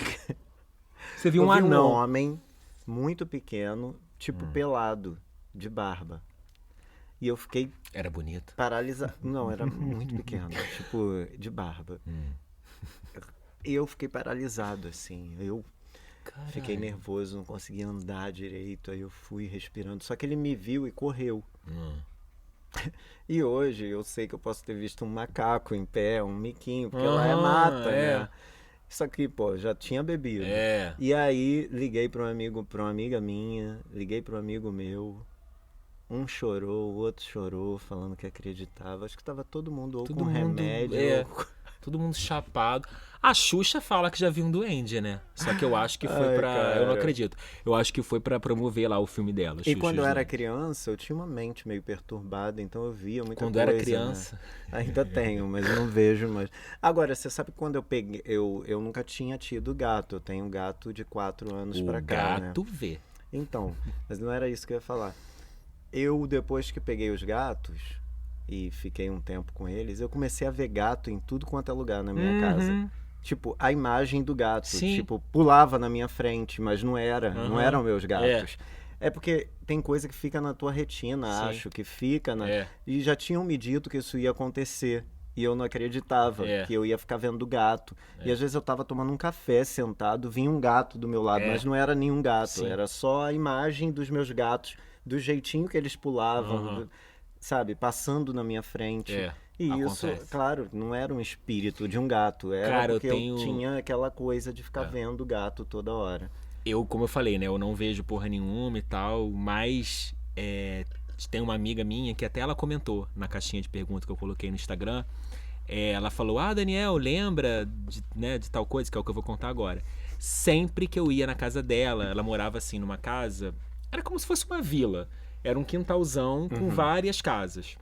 Você viu eu um vi anão. um homem muito pequeno, tipo pelado, de barba. E eu fiquei Era bonito. paralisado. Não, era muito pequeno, tipo, de barba. E eu fiquei paralisado, assim, eu fiquei nervoso, não conseguia andar direito, aí eu fui respirando, só que ele me viu e correu. E hoje eu sei que eu posso ter visto um macaco em pé, um miquinho, porque lá é mata, né? Só que, pô, já tinha bebido. E aí liguei para uma amiga minha, liguei para um amigo meu. Um chorou, o outro chorou, falando que acreditava. Acho que tava todo mundo ou Todo com mundo, remédio. ou- todo mundo chapado. A Xuxa fala que já viu um duende, né? Só que eu acho que foi Ai, pra... Eu não cara. acredito. Eu acho que foi pra promover lá o filme dela. E Xuxa quando eu era Duende. criança, eu tinha uma mente meio perturbada, então eu via muita Quando coisa. era criança. Né? Ainda tenho, mas eu não vejo mais. Agora, você sabe que quando eu peguei. Eu nunca tinha tido gato. Eu tenho um gato de 4 anos O pra cá. gato vê. Né? Então, mas não era isso que eu ia falar. Eu, depois que peguei os gatos e fiquei um tempo com eles, eu comecei a ver gato em tudo quanto é lugar na minha casa. Tipo, a imagem do gato. Sim. Tipo, pulava na minha frente, mas não era. Não eram meus gatos. É porque tem coisa que fica na tua retina, Sim. acho, que fica na... É. E já tinham me dito que isso ia acontecer. E eu não acreditava, que eu ia ficar vendo gato. E às vezes eu tava tomando um café sentado, vinha um gato do meu lado, mas não era nenhum gato. Sim. Era só a imagem dos meus gatos, do jeitinho que eles pulavam, sabe? Passando na minha frente. E isso, acontece. claro, não era um espírito de um gato. Era Cara, porque eu tenho- tinha aquela coisa de ficar vendo gato toda hora. Como eu falei, né? Eu não vejo porra nenhuma e tal, mas tem uma amiga minha que até ela comentou na caixinha de perguntas que eu coloquei no Instagram. Ela falou, Daniel, lembra de tal coisa, que é o que eu vou contar agora. Sempre que eu ia na casa dela, ela morava assim numa casa, era como se fosse uma vila. Era um quintalzão com várias casas.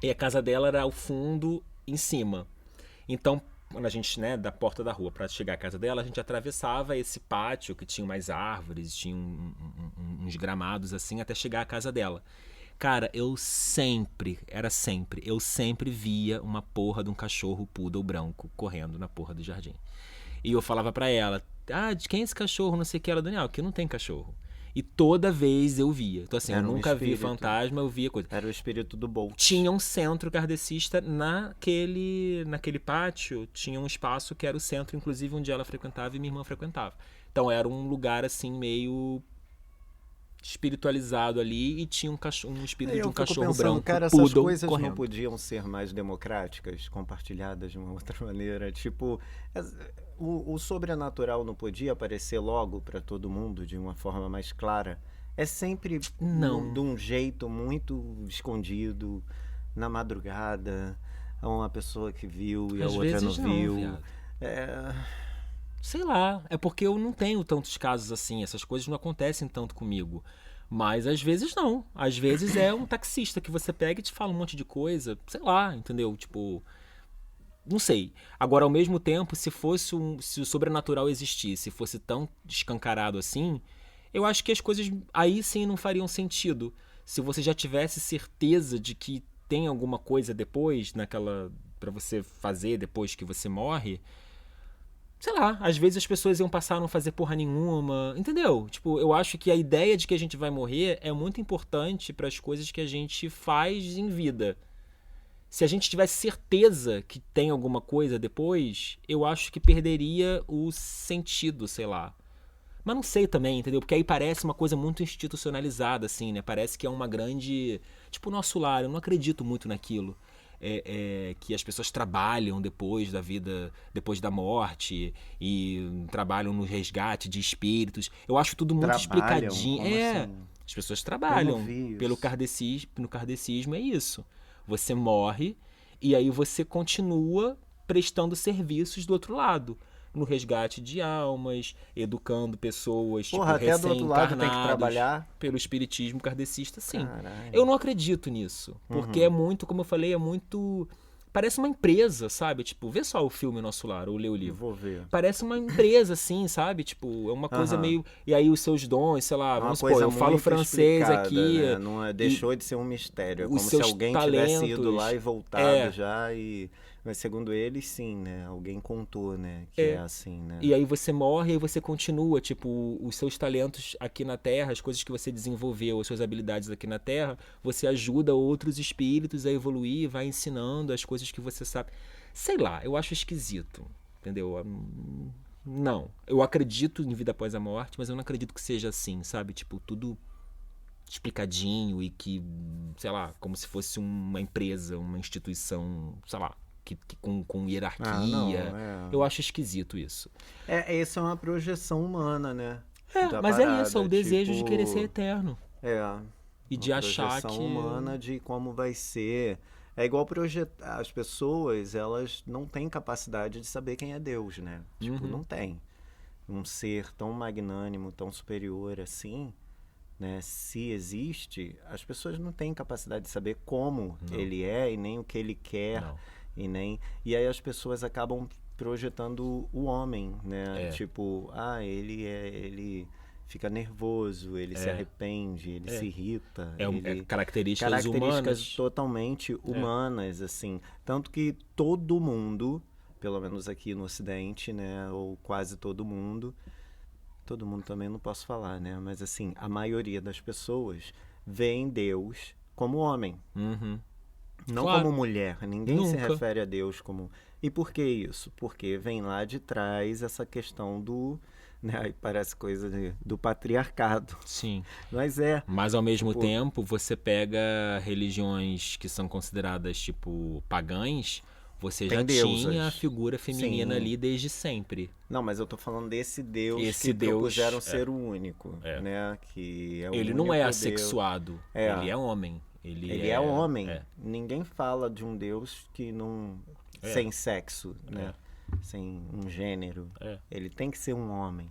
E a casa dela era ao fundo, em cima. Então, quando a gente, né, da porta da rua para chegar à casa dela, a gente atravessava esse pátio que tinha mais árvores, tinha uns gramados assim, até chegar à casa dela. Cara, eu sempre via uma porra de um cachorro poodle branco correndo na porra do jardim. E eu falava pra ela, de quem é esse cachorro? Não sei o que. Ela, Daniel, aqui não tem cachorro. E toda vez eu via. Então assim, eu nunca vi fantasma, eu via coisa. Era o espírito do Bolt. Tinha um centro kardecista naquele pátio, tinha um espaço que era o centro, inclusive onde ela frequentava e minha irmã frequentava. Então era um lugar assim meio espiritualizado ali e tinha um espírito de um cachorro pensando, branco, cara, essas poodle, coisas correndo. não podiam ser mais democráticas, compartilhadas de uma outra maneira. Tipo, o sobrenatural não podia aparecer logo para todo mundo de uma forma mais clara. É sempre de um jeito muito escondido, na madrugada, uma pessoa que viu e Às a outra não vezes viu. Viado. Sei lá, é porque eu não tenho tantos casos assim, essas coisas não acontecem tanto comigo. Mas às vezes não. Às vezes é um taxista que você pega e te fala um monte de coisa, sei lá, entendeu? Tipo, não sei. Agora, ao mesmo tempo, se o sobrenatural existisse, fosse tão escancarado assim, eu acho que as coisas aí sim não fariam sentido. Se você já tivesse certeza de que tem alguma coisa depois, pra você fazer depois que você morre, sei lá, às vezes as pessoas iam passar a não fazer porra nenhuma, entendeu? Tipo, eu acho que a ideia de que a gente vai morrer é muito importante para as coisas que a gente faz em vida. Se a gente tivesse certeza que tem alguma coisa depois, eu acho que perderia o sentido, sei lá. Mas não sei também, entendeu? Porque aí parece uma coisa muito institucionalizada, assim, né? Parece que é uma grande... Tipo, o nosso lar, eu não acredito muito naquilo. Que as pessoas trabalham depois da vida, depois da morte, e trabalham no resgate de espíritos. Eu acho tudo muito explicadinho. Como assim? As pessoas trabalham. Pelo No kardecismo é isso. Você morre e aí você continua prestando serviços do outro lado. No resgate de almas, educando pessoas, Porra, tipo, até do outro lado tem que trabalhar. Pelo espiritismo kardecista, sim. Caralho. Eu não acredito nisso. Porque é muito, como eu falei, é muito... Parece uma empresa, sabe? Tipo, vê só o filme Nosso Lar, ou lê o livro. Vou ver. Parece uma empresa, assim, sabe? Tipo, é uma coisa meio... E aí os seus dons, sei lá, vamos supor, eu falo francês aqui... Né? Não deixou de ser um mistério. É como se alguém talentos, tivesse ido lá e voltado já e... Mas segundo eles, sim, né? Alguém contou, né? Que é assim, né? E aí você morre e você continua, tipo, os seus talentos aqui na Terra, as coisas que você desenvolveu, as suas habilidades aqui na Terra, você ajuda outros espíritos a evoluir, vai ensinando as coisas que você sabe. Sei lá, eu acho esquisito, entendeu? Não, eu acredito em vida após a morte, mas eu não acredito que seja assim, sabe? Tipo, tudo explicadinho e que, sei lá, como se fosse uma empresa, uma instituição, sei lá, com hierarquia. Eu acho esquisito isso. Essa é uma projeção humana, né? Mas parada, é isso, é o desejo de querer ser eterno. E de achar que... projeção humana de como vai ser. É igual projetar. As pessoas, elas não têm capacidade de saber quem é Deus, né? Tipo, não tem. Um ser tão magnânimo, tão superior assim, né? Se existe, as pessoas não têm capacidade de saber como ele é e nem o que ele quer. E aí as pessoas acabam projetando o homem, né? Tipo, ele fica nervoso, ele se arrepende, ele se irrita. Características humanas. Totalmente humanas, assim. Tanto que todo mundo, pelo menos aqui no Ocidente, né? Ou quase todo mundo também não posso falar, né? Mas assim, a maioria das pessoas vê Deus como homem. Não como mulher. Ninguém se refere a Deus como... E por que isso? Porque vem lá de trás essa questão do... Né? Aí parece coisa do patriarcado. Sim. Mas ao mesmo tempo, você pega religiões que são consideradas, tipo, pagãs, você já tinha a figura feminina ali desde sempre. Não, mas eu tô falando desse Deus que propuseram ser o único. Né? Que é o ele não é assexuado. Ele é homem. Ele é homem. Ninguém fala de um Deus que não... sem sexo, né? sem um gênero. Ele tem que ser um homem.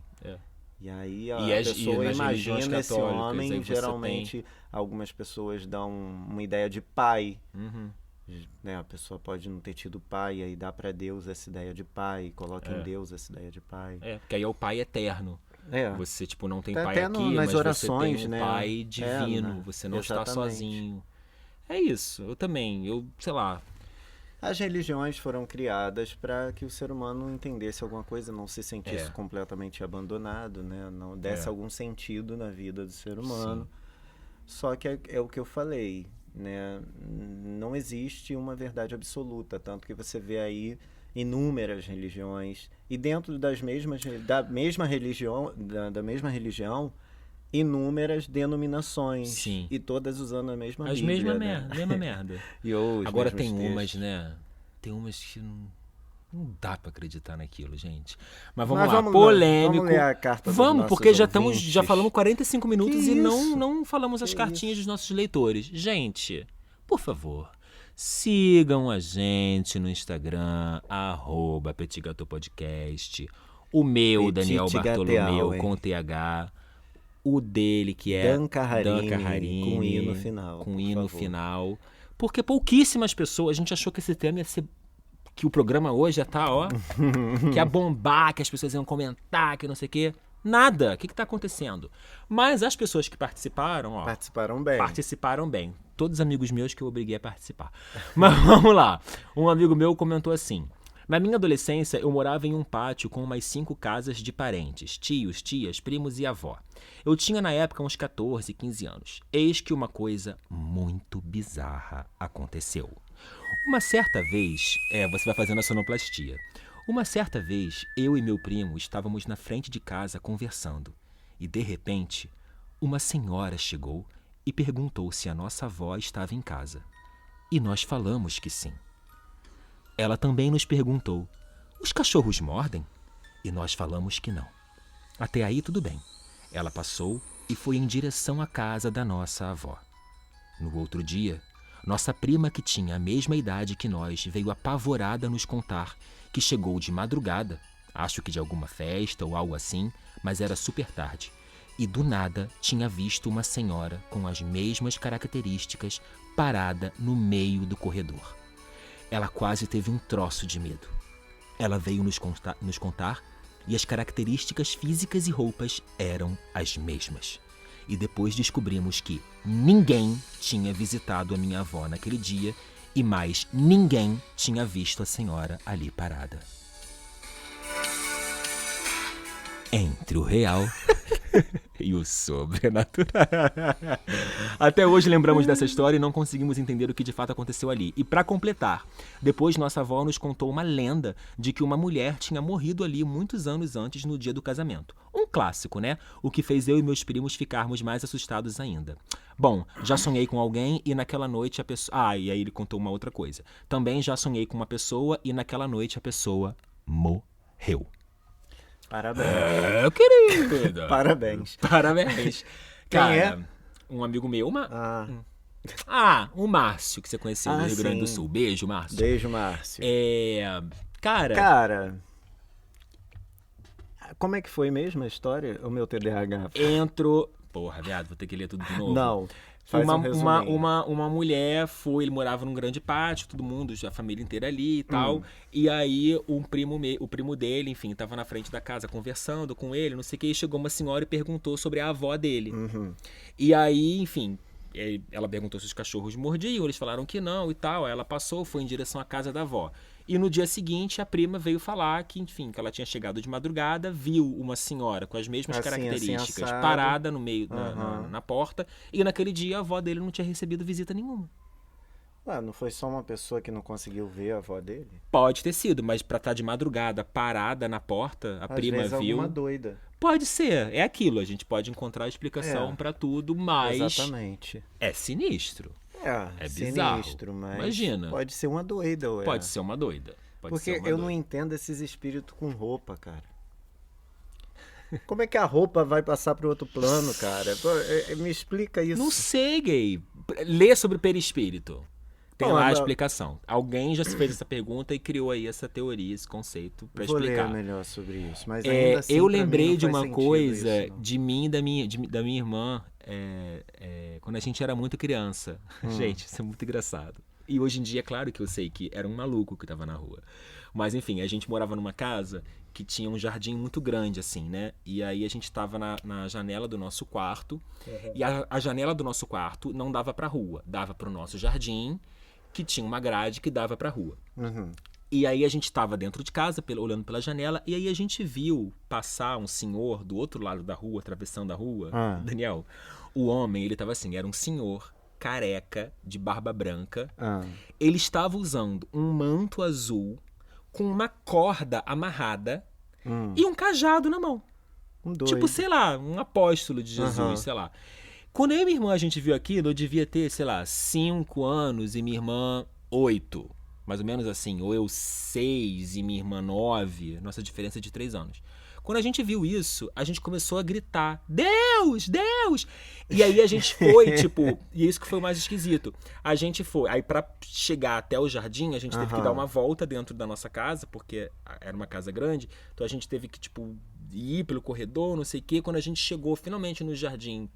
E aí a pessoa imagina esse homem, geralmente algumas pessoas dão uma ideia de pai. Né? A pessoa pode não ter tido pai, aí dá para Deus essa ideia de pai, coloca em Deus essa ideia de pai. Porque aí é o pai eterno. Você, tipo, não tem pai até aqui, nas mas orações, você tem um né? pai divino, você não está Exatamente. sozinho. É isso, eu também, sei lá. As religiões foram criadas para que o ser humano entendesse alguma coisa, não se sentisse completamente abandonado, né? Não desse algum sentido na vida do ser humano. Só que é o que eu falei, né? Não existe uma verdade absoluta, tanto que você vê aí inúmeras religiões e dentro da mesma religião inúmeras denominações. Sim. E todas usando a mesma As Bíblia, mesma merda. E os Agora mesmos tem textos. umas, né? Tem umas que não dá pra acreditar naquilo, gente. Mas vamos lá, polêmico. Vamos ler a carta dos Vamos, nossos porque já ouvintes. falamos 45 minutos Que e isso? não falamos as cartinhas dos nossos leitores. Gente, por favor, sigam a gente no Instagram, @PetitGâteauPodcast. O meu, Petit Daniel Gateau, Bartolomeu, hein? com TH. O dele, que é Dan Carrarini, com I no final, Com por I no favor. final. Porque pouquíssimas pessoas, a gente achou que esse tema ia ser... Que o programa hoje já tá, que ia bombar, que as pessoas iam comentar, que não sei o quê. Nada. O que tá acontecendo? Mas as pessoas que participaram, participaram bem. Todos amigos meus que eu obriguei a participar. Mas vamos lá. Um amigo meu comentou assim: na minha adolescência, eu morava em um pátio com umas 5 casas de parentes, tios, tias, primos e avó. Eu tinha na época uns 14, 15 anos. Eis que uma coisa muito bizarra aconteceu. Uma certa vez, você vai fazendo a sonoplastia. Uma certa vez, eu e meu primo estávamos na frente de casa conversando. E de repente, uma senhora chegou e perguntou se a nossa avó estava em casa. E nós falamos que sim. Ela também nos perguntou: os cachorros mordem? E nós falamos que não. Até aí tudo bem. Ela passou e foi em direção à casa da nossa avó. No outro dia, nossa prima, que tinha a mesma idade que nós, veio apavorada nos contar que chegou de madrugada, acho que de alguma festa ou algo assim, mas era super tarde, e do nada tinha visto uma senhora com as mesmas características parada no meio do corredor. Ela quase teve um troço de medo. Ela veio nos contar e as características físicas e roupas eram as mesmas. E depois descobrimos que ninguém tinha visitado a minha avó naquele dia e mais ninguém tinha visto a senhora ali parada. Entre o real e o sobrenatural. Até hoje lembramos dessa história e não conseguimos entender o que de fato aconteceu ali. E para completar, depois nossa avó nos contou uma lenda de que uma mulher tinha morrido ali muitos anos antes, no dia do casamento. Um clássico, né? O que fez eu e meus primos ficarmos mais assustados ainda. Bom, já sonhei com alguém e naquela noite a pessoa... e aí ele contou uma outra coisa. Também já sonhei com uma pessoa e naquela noite a pessoa morreu. Parabéns. Querido. Parabéns. Parabéns. Quem Cara, é? Um amigo meu, o Márcio, que você conheceu do Rio Grande do sim. Sul. Beijo, Márcio. Beijo, Márcio. Cara, como é que foi mesmo a história? O meu TDAH. entrou... Porra, viado, vou ter que ler tudo de novo. Não. Faz um resuminho. Uma mulher foi, ele morava num grande pátio, todo mundo, a família inteira ali e tal. E aí o primo dele, enfim, tava na frente da casa conversando com ele, não sei o que, e chegou uma senhora e perguntou sobre a avó dele. E aí, enfim, ela perguntou se os cachorros mordiam, eles falaram que não e tal. Aí ela passou, foi em direção à casa da avó. E no dia seguinte, a prima veio falar que, enfim, que ela tinha chegado de madrugada, viu uma senhora com as mesmas características assado. parada no meio, na porta, e naquele dia a avó dele não tinha recebido visita nenhuma. Ué, não foi só uma pessoa que não conseguiu ver a avó dele? Pode ter sido, mas pra estar de madrugada parada na porta, a Às prima vezes viu. alguma doida. Pode ser, é aquilo, a gente pode encontrar explicação pra tudo, mas Exatamente. é sinistro. É bizarro. Sinistro, mas Imagina. pode ser uma doida. Ué. Pode ser uma doida. Porque eu não entendo esses espíritos com roupa, cara. Como é que a roupa vai passar para outro plano, cara? Pô, me explica isso. Não sei, gay. Lê sobre perispírito. Tem Bom, lá a eu- explicação. Alguém já se fez essa pergunta e criou aí essa teoria, esse conceito pra Vou explicar. ler melhor sobre isso, mas É, ainda assim, eu pra mim, lembrei não de faz uma sentido coisa isso, não. de mim e da minha irmã quando a gente era muito criança. Gente, isso é muito engraçado. E hoje em dia, é claro que eu sei que era um maluco que tava na rua. Mas enfim, a gente morava numa casa que tinha um jardim muito grande, assim, né? E aí a gente tava na janela do nosso quarto. E a janela do nosso quarto não dava pra rua, dava pro nosso jardim, que tinha uma grade que dava pra rua. Uhum. E aí a gente estava dentro de casa, olhando pela janela, e aí a gente viu passar um senhor do outro lado da rua, atravessando a rua. Ah. Daniel, o homem, ele tava assim, era um senhor careca, de barba branca. Ah. Ele estava usando um manto azul com uma corda amarrada e um cajado na mão. Um doido. Tipo, sei lá, um apóstolo de Jesus, Aham. sei lá. Quando eu e minha irmã a gente viu aquilo, eu devia ter, sei lá, 5 anos e minha irmã 8. Mais ou menos assim. Ou eu 6 e minha irmã 9. Nossa diferença é de 3 anos. Quando a gente viu isso, a gente começou a gritar: Deus! Deus! E aí a gente foi, tipo... E isso que foi o mais esquisito. A gente foi... Aí pra chegar até o jardim, a gente teve que Aham. dar uma volta dentro da nossa casa, porque era uma casa grande. Então a gente teve que, tipo... ir pelo corredor, não sei o quê. Quando a gente chegou finalmente no jardim,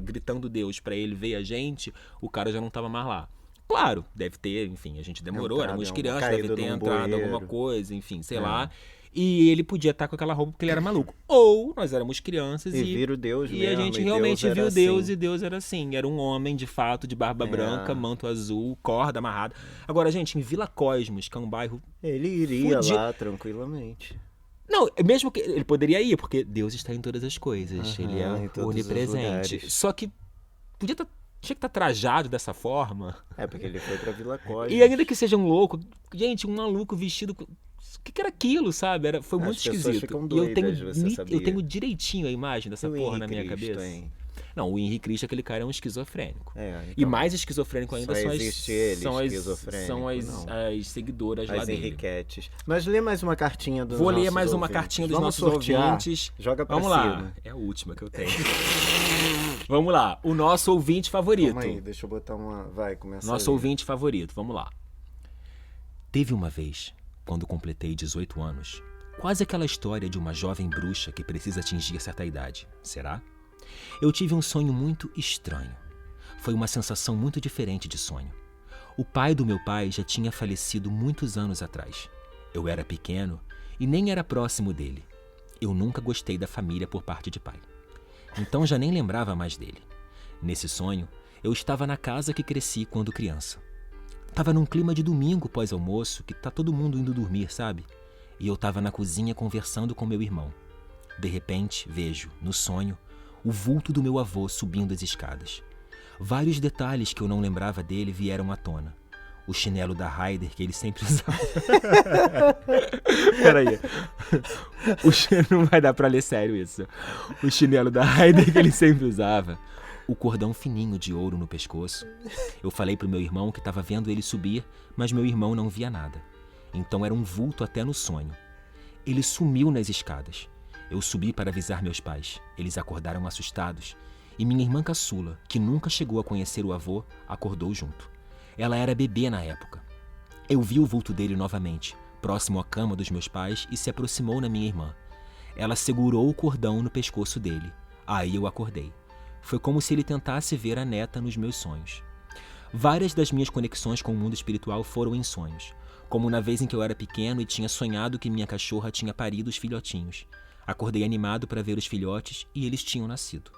gritando Deus pra ele ver a gente, o cara já não tava mais lá. Claro, deve ter, enfim, a gente demorou, Entrado éramos em algum- crianças, deve caído ter num entrado alguma bueiro. coisa, enfim, sei lá. E ele podia estar com aquela roupa porque ele era maluco. Ou nós éramos crianças E viram Deus e mesmo, a gente e realmente Deus era viu Deus assim. e Deus era assim. Era um homem, de fato, de barba É. branca, manto azul, corda amarrada. Agora, gente, em Vila Cosmos, que é um bairro... Ele iria Fudido. lá tranquilamente. Não, mesmo que ele poderia ir, porque Deus está em todas as coisas. Aham, Ele em é todos os onipresente. lugares. Só que tinha que estar trajado dessa forma. É, porque ele foi pra Vila Cosmos. E ainda que seja um louco, gente, um maluco vestido com... O que era aquilo, sabe? Foi As muito pessoas esquisito. ficam E eu tenho, doidas, você sabia? eu tenho direitinho a imagem dessa E o porra na Henrique minha Cristo, cabeça. hein? Não, o Henrique Cristo, aquele cara é um esquizofrênico. É, E então, mais esquizofrênico ainda só são as, existe ele, são as, esquizofrênico, são não. as seguidoras lá as dele. Henriquetes. Mas lê mais uma cartinha dos Vou nossos ler mais uma ouvintes. cartinha dos Vamos nossos sortear. ouvintes. Joga pra Vamos cima. lá. É a última que eu tenho. Vamos lá. O nosso ouvinte favorito. Calma aí, deixa eu botar uma... Vai, começa Nosso aí. ouvinte favorito. Vamos lá. Teve uma vez, quando completei 18 anos, quase aquela história de uma jovem bruxa que precisa atingir certa idade. Será? Eu tive um sonho muito estranho. Foi uma sensação muito diferente de sonho. O pai do meu pai já tinha falecido muitos anos atrás. Eu era pequeno e nem era próximo dele. Eu nunca gostei da família por parte de pai. Então já nem lembrava mais dele. Nesse sonho, eu estava na casa que cresci quando criança. Tava num clima de domingo pós-almoço, que tá todo mundo indo dormir, sabe? E eu tava na cozinha conversando com meu irmão. De repente, vejo, no sonho, o vulto do meu avô subindo as escadas. Vários detalhes que eu não lembrava dele vieram à tona. O chinelo da Raider que ele sempre usava. Peraí. Não vai dar pra ler sério isso. O chinelo da Raider que ele sempre usava. O cordão fininho de ouro no pescoço. Eu falei pro meu irmão que estava vendo ele subir, mas meu irmão não via nada. Então era um vulto até no sonho. Ele sumiu nas escadas. Eu subi para avisar meus pais. Eles acordaram assustados. E minha irmã caçula, que nunca chegou a conhecer o avô, acordou junto. Ela era bebê na época. Eu vi o vulto dele novamente, próximo à cama dos meus pais, e se aproximou na minha irmã. Ela segurou o cordão no pescoço dele. Aí eu acordei. Foi como se ele tentasse ver a neta nos meus sonhos. Várias das minhas conexões com o mundo espiritual foram em sonhos, como na vez em que eu era pequeno e tinha sonhado que minha cachorra tinha parido os filhotinhos. Acordei animado para ver os filhotes e eles tinham nascido.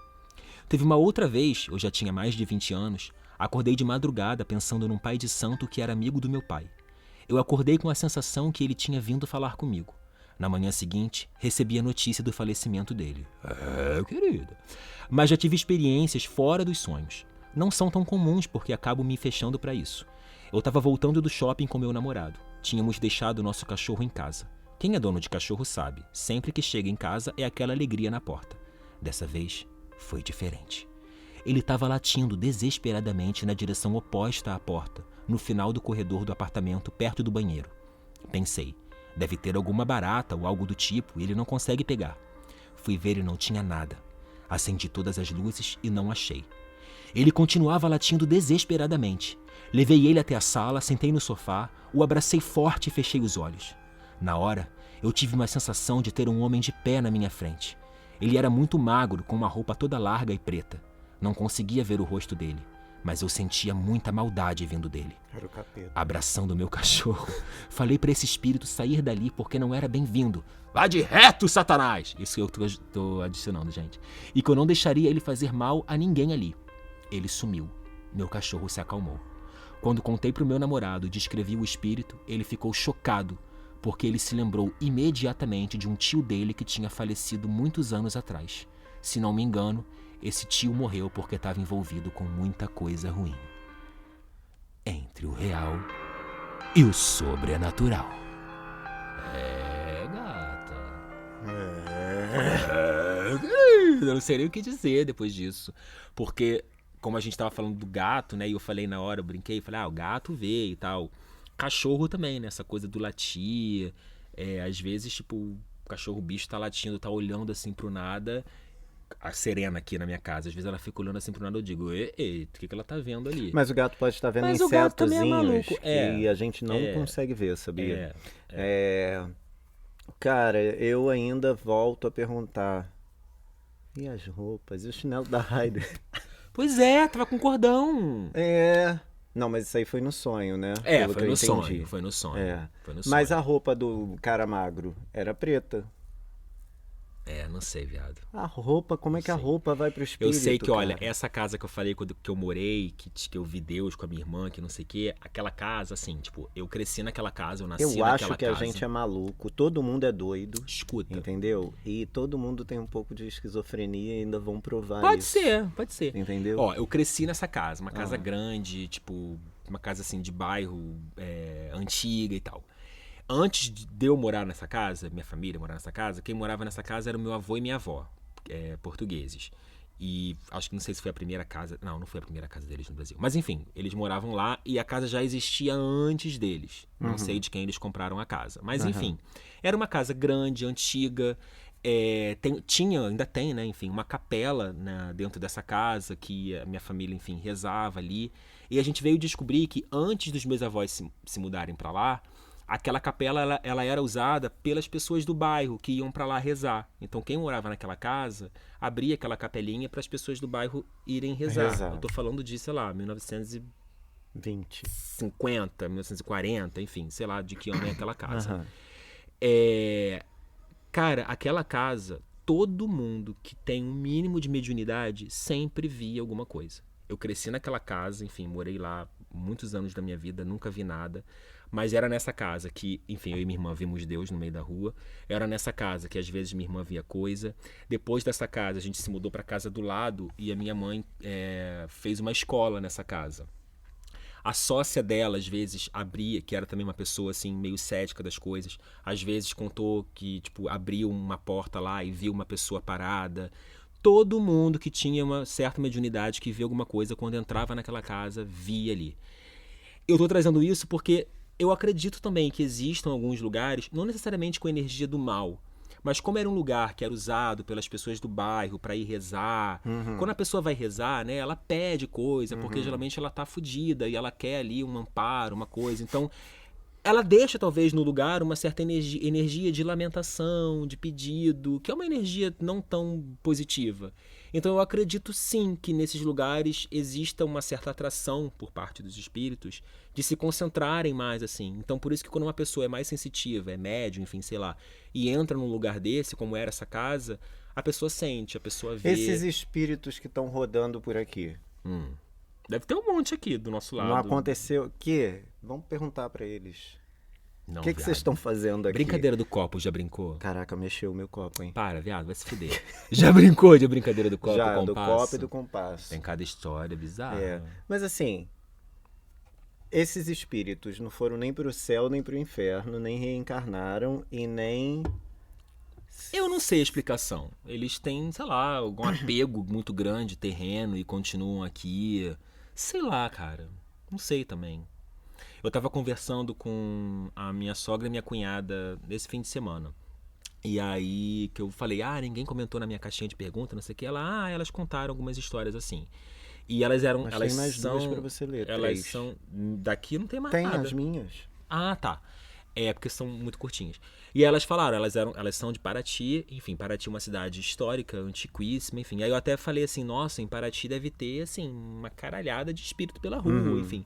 Teve uma outra vez, eu já tinha mais de 20 anos, acordei de madrugada pensando num pai de santo que era amigo do meu pai. Eu acordei com a sensação que ele tinha vindo falar comigo. Na manhã seguinte, recebi a notícia do falecimento dele. Querida. Mas já tive experiências fora dos sonhos. Não são tão comuns porque acabo me fechando para isso. Eu estava voltando do shopping com meu namorado. Tínhamos deixado o nosso cachorro em casa. Quem é dono de cachorro sabe, sempre que chega em casa é aquela alegria na porta. Dessa vez, foi diferente. Ele estava latindo desesperadamente na direção oposta à porta, no final do corredor do apartamento, perto do banheiro. Pensei, deve ter alguma barata ou algo do tipo e ele não consegue pegar. Fui ver e não tinha nada. Acendi todas as luzes e não achei. Ele continuava latindo desesperadamente. Levei ele até a sala, sentei no sofá, o abracei forte e fechei os olhos. Na hora, eu tive uma sensação de ter um homem de pé na minha frente. Ele era muito magro, com uma roupa toda larga e preta. Não conseguia ver o rosto dele, mas eu sentia muita maldade vindo dele. Era o capeta. Abraçando o meu cachorro, falei para esse espírito sair dali porque não era bem-vindo. Vá de reto, Satanás! Isso eu tô adicionando, gente. E que eu não deixaria ele fazer mal a ninguém ali. Ele sumiu. Meu cachorro se acalmou. Quando contei pro meu namorado e descrevi o espírito, ele ficou chocado, porque ele se lembrou imediatamente de um tio dele que tinha falecido muitos anos atrás. Se não me engano, esse tio morreu porque estava envolvido com muita coisa ruim. Entre o real e o sobrenatural. É, gata. Eu não sei nem o que dizer depois disso. Porque, como a gente tava falando do gato, né? E eu falei na hora, eu brinquei, falei, o gato veio e tal. Cachorro também, né? Essa coisa do latir. Às vezes, tipo, o cachorro bicho tá latindo, tá olhando assim pro nada. A Serena aqui na minha casa, às vezes ela fica olhando assim pro nada, eu digo, o que ela tá vendo ali? Mas o gato pode estar vendo Mas o gato também é insetozinhos maluco. que a gente não consegue ver, sabia? Cara, eu ainda volto a perguntar. E as roupas? E o chinelo da Ryder? Pois é, tava com cordão. Não, mas isso aí foi no sonho, né? Pelo que foi eu no entendi. sonho, foi no sonho. Foi no Mas sonho. a roupa do cara magro era preta. Não sei, viado. A roupa, como é que a roupa vai pro espírito? Eu sei que, cara? olha, essa casa que eu falei que eu morei, que eu vi Deus com a minha irmã, que não sei o quê, aquela casa, assim, tipo, eu cresci naquela casa, eu nasci naquela casa. Eu acho que a gente é maluco, todo mundo é doido. Escuta. Entendeu? E todo mundo tem um pouco de esquizofrenia e ainda vão provar isso. Pode ser. Entendeu? Ó, eu cresci nessa casa, uma casa grande, tipo, uma casa assim de bairro antiga e tal. Antes de eu morar nessa casa, minha família morar nessa casa, quem morava nessa casa era o meu avô e minha avó, portugueses. E acho que não sei se foi a primeira casa. Não foi a primeira casa deles no Brasil. Mas enfim, eles moravam lá e a casa já existia antes deles. Não sei de quem eles compraram a casa. Mas enfim, era uma casa grande, antiga. Ainda tem, né? Enfim, uma capela, né, dentro dessa casa que a minha família, enfim, rezava ali. E a gente veio descobrir que antes dos meus avós se mudarem para lá, aquela capela ela era usada pelas pessoas do bairro que iam para lá rezar. Então quem morava naquela casa abria aquela capelinha para as pessoas do bairro irem rezar. Eu tô falando de, sei lá, 1950, 1940, enfim, sei lá de que ano é aquela casa. Cara, aquela casa, todo mundo que tem um mínimo de mediunidade sempre via alguma coisa. Eu cresci naquela casa, enfim, morei lá muitos anos da minha vida, nunca vi nada. Mas era nessa casa que, enfim, eu e minha irmã vimos Deus no meio da rua. Era nessa casa que às vezes minha irmã via coisa. Depois dessa casa, a gente se mudou para a casa do lado e a minha mãe fez uma escola nessa casa. A sócia dela, às vezes, abria, que era também uma pessoa, assim, meio cética das coisas. Às vezes contou que, tipo, abriu uma porta lá e viu uma pessoa parada. Todo mundo que tinha uma certa mediunidade, que via alguma coisa, quando entrava naquela casa, via ali. Eu tô trazendo isso porque eu acredito também que existam alguns lugares, não necessariamente com energia do mal, mas como era um lugar que era usado pelas pessoas do bairro para ir rezar, quando a pessoa vai rezar, né, ela pede coisa, porque geralmente ela tá fodida e ela quer ali um amparo, uma coisa. Então, ela deixa talvez no lugar uma certa energia de lamentação, de pedido, que é uma energia não tão positiva. Então eu acredito sim que nesses lugares exista uma certa atração por parte dos espíritos de se concentrarem mais assim. Então por isso que quando uma pessoa é mais sensitiva, é médium, enfim, sei lá, e entra num lugar desse, como era essa casa, a pessoa sente, a pessoa vê. Esses espíritos que estão rodando por aqui. Deve ter um monte aqui do nosso lado. Não aconteceu? Vamos perguntar pra eles. Não, O que vocês estão fazendo aqui? Brincadeira do copo, já brincou? Caraca, mexeu o meu copo, hein? Para, viado, vai se fuder. Já brincou de brincadeira do copo Já, e compasso? do copo e do compasso. Tem cada história bizarra. Mas assim, esses espíritos não foram nem pro céu, nem pro inferno, nem reencarnaram e nem... Eu não sei a explicação. Eles têm, sei lá, algum apego muito grande, terreno, e continuam aqui. Sei lá, cara. Não sei também. Eu tava conversando com a minha sogra e minha cunhada nesse fim de semana. E aí que eu falei, ninguém comentou na minha caixinha de pergunta, não sei o que. Elas contaram algumas histórias assim. E elas eram... Mas elas tem mais são, duas pra você ler, elas 3. são... Daqui não tem mais Tem nada. as minhas. Ah, tá. É, porque são muito curtinhas. E elas falaram, elas são de Paraty, enfim, Paraty é uma cidade histórica, antiquíssima, enfim. Aí eu até falei assim, nossa, em Paraty deve ter, assim, uma caralhada de espírito pela rua, enfim.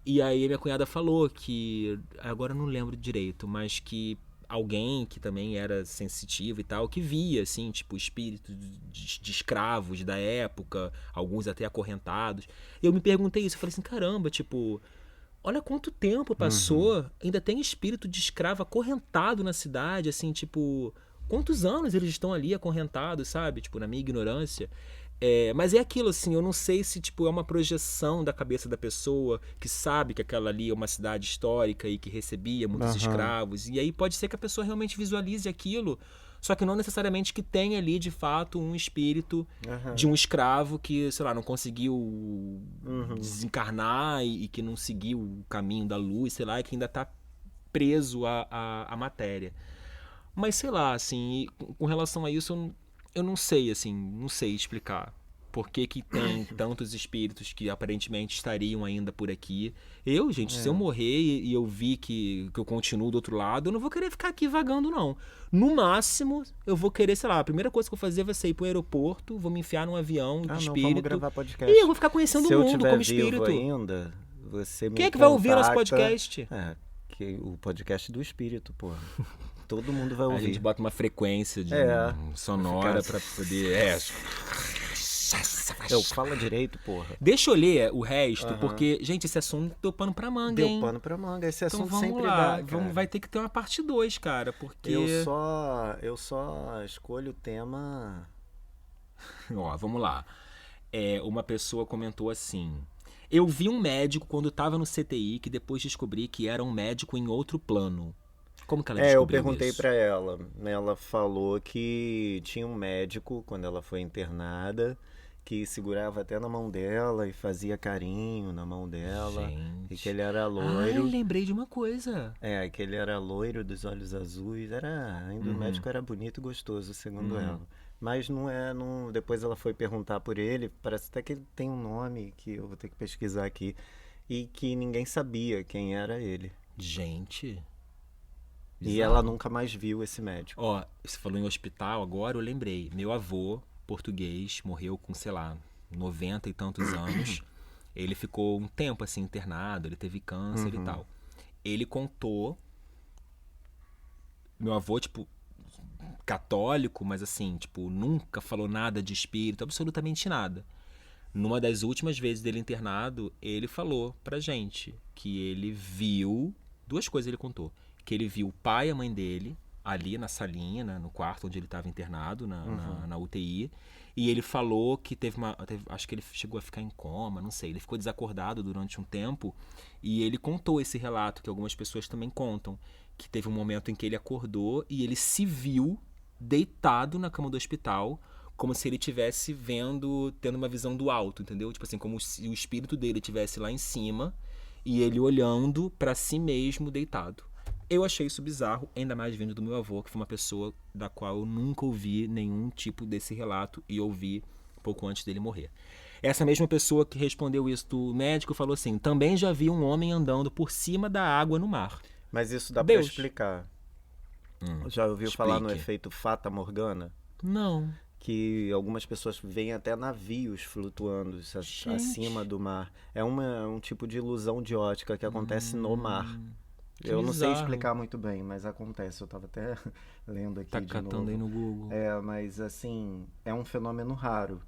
E aí minha cunhada falou que, agora eu não lembro direito, mas que alguém que também era sensitivo e tal, que via, assim, tipo, espíritos de escravos da época, alguns até acorrentados. E eu me perguntei isso, eu falei assim, caramba, tipo... Olha quanto tempo passou, ainda tem espírito de escravo acorrentado na cidade, assim, tipo... Quantos anos eles estão ali acorrentados, sabe? Tipo, na minha ignorância. Mas é aquilo, assim, eu não sei se, tipo, é uma projeção da cabeça da pessoa que sabe que aquela ali é uma cidade histórica e que recebia muitos escravos. E aí pode ser que a pessoa realmente visualize aquilo, só que não necessariamente que tenha ali, de fato, um espírito de um escravo que, sei lá, não conseguiu desencarnar e que não seguiu o caminho da luz, sei lá, e que ainda tá preso à matéria. Mas, sei lá, assim, com relação a isso, eu não sei, assim, não sei explicar. Por que tem tantos espíritos que aparentemente estariam ainda por aqui? Eu, gente, se eu morrer e eu vi que eu continuo do outro lado, eu não vou querer ficar aqui vagando, não. No máximo, eu vou querer, sei lá, a primeira coisa que eu vou fazer vai ser ir pro aeroporto, vou me enfiar num avião de espírito. Vamos gravar podcast. E eu vou ficar conhecendo o mundo como Se eu espírito. tiver vivo ainda, você me Quem é que vai ouvir nosso contacta. podcast? O podcast do espírito, porra. Todo mundo vai A ouvir. gente bota uma frequência de sonora pra poder... Eu falo direito, porra. Deixa eu ler o resto, porque, gente, esse assunto deu pano pra manga, hein? Deu pano pra manga. Esse Então assunto vamos sempre lá, dá, cara. vai ter que ter uma parte 2, cara, porque... Eu só escolho o tema... Ó, vamos lá. Uma pessoa comentou assim... Eu vi um médico quando tava no CTI que depois descobri que era um médico em outro plano. Como que ela descobriu eu perguntei isso? pra ela. Ela falou que tinha um médico, quando ela foi internada, que segurava até na mão dela e fazia carinho na mão dela. Gente. E que ele era Ah, loiro. eu lembrei de uma coisa. Que ele era loiro, dos olhos azuis. Ainda o médico era bonito e gostoso, segundo ela. Mas depois ela foi perguntar por ele, parece até que ele tem um nome que eu vou ter que pesquisar aqui. E que ninguém sabia quem era ele. Gente... E ela nunca mais viu esse médico. Ó, você falou em hospital, agora eu lembrei. Meu avô, português, morreu com, sei lá, 90 e tantos anos. Ele ficou um tempo, assim, internado, ele teve câncer e tal. Ele contou... Meu avô, tipo, católico, mas assim, tipo, nunca falou nada de espírito, absolutamente nada. Numa das últimas vezes dele internado, ele falou pra gente que ele viu... Duas coisas ele contou. Que ele viu o pai e a mãe dele ali na salinha, no quarto onde ele estava internado, na UTI. E ele falou que acho que ele chegou a ficar em coma, não sei. Ele ficou desacordado durante um tempo. E ele contou esse relato, que algumas pessoas também contam. Que teve um momento em que ele acordou e ele se viu deitado na cama do hospital, como se ele estivesse tendo uma visão do alto, entendeu? Tipo assim, como se o espírito dele estivesse lá em cima e ele olhando para si mesmo deitado. Eu achei isso bizarro, ainda mais vindo do meu avô, que foi uma pessoa da qual eu nunca ouvi nenhum tipo desse relato e ouvi pouco antes dele morrer. Essa mesma pessoa que respondeu isso do médico falou assim, também já vi um homem andando por cima da água no mar. Mas isso dá pra explicar. Já ouviu falar no explique. efeito Fata Morgana? Não. Que algumas pessoas veem até navios flutuando acima do mar. É um tipo de ilusão de ótica que acontece no mar. Eu não sei explicar muito bem, mas acontece. Eu tava até lendo aqui de catando novo. aí no Google. Mas assim, é um fenômeno raro.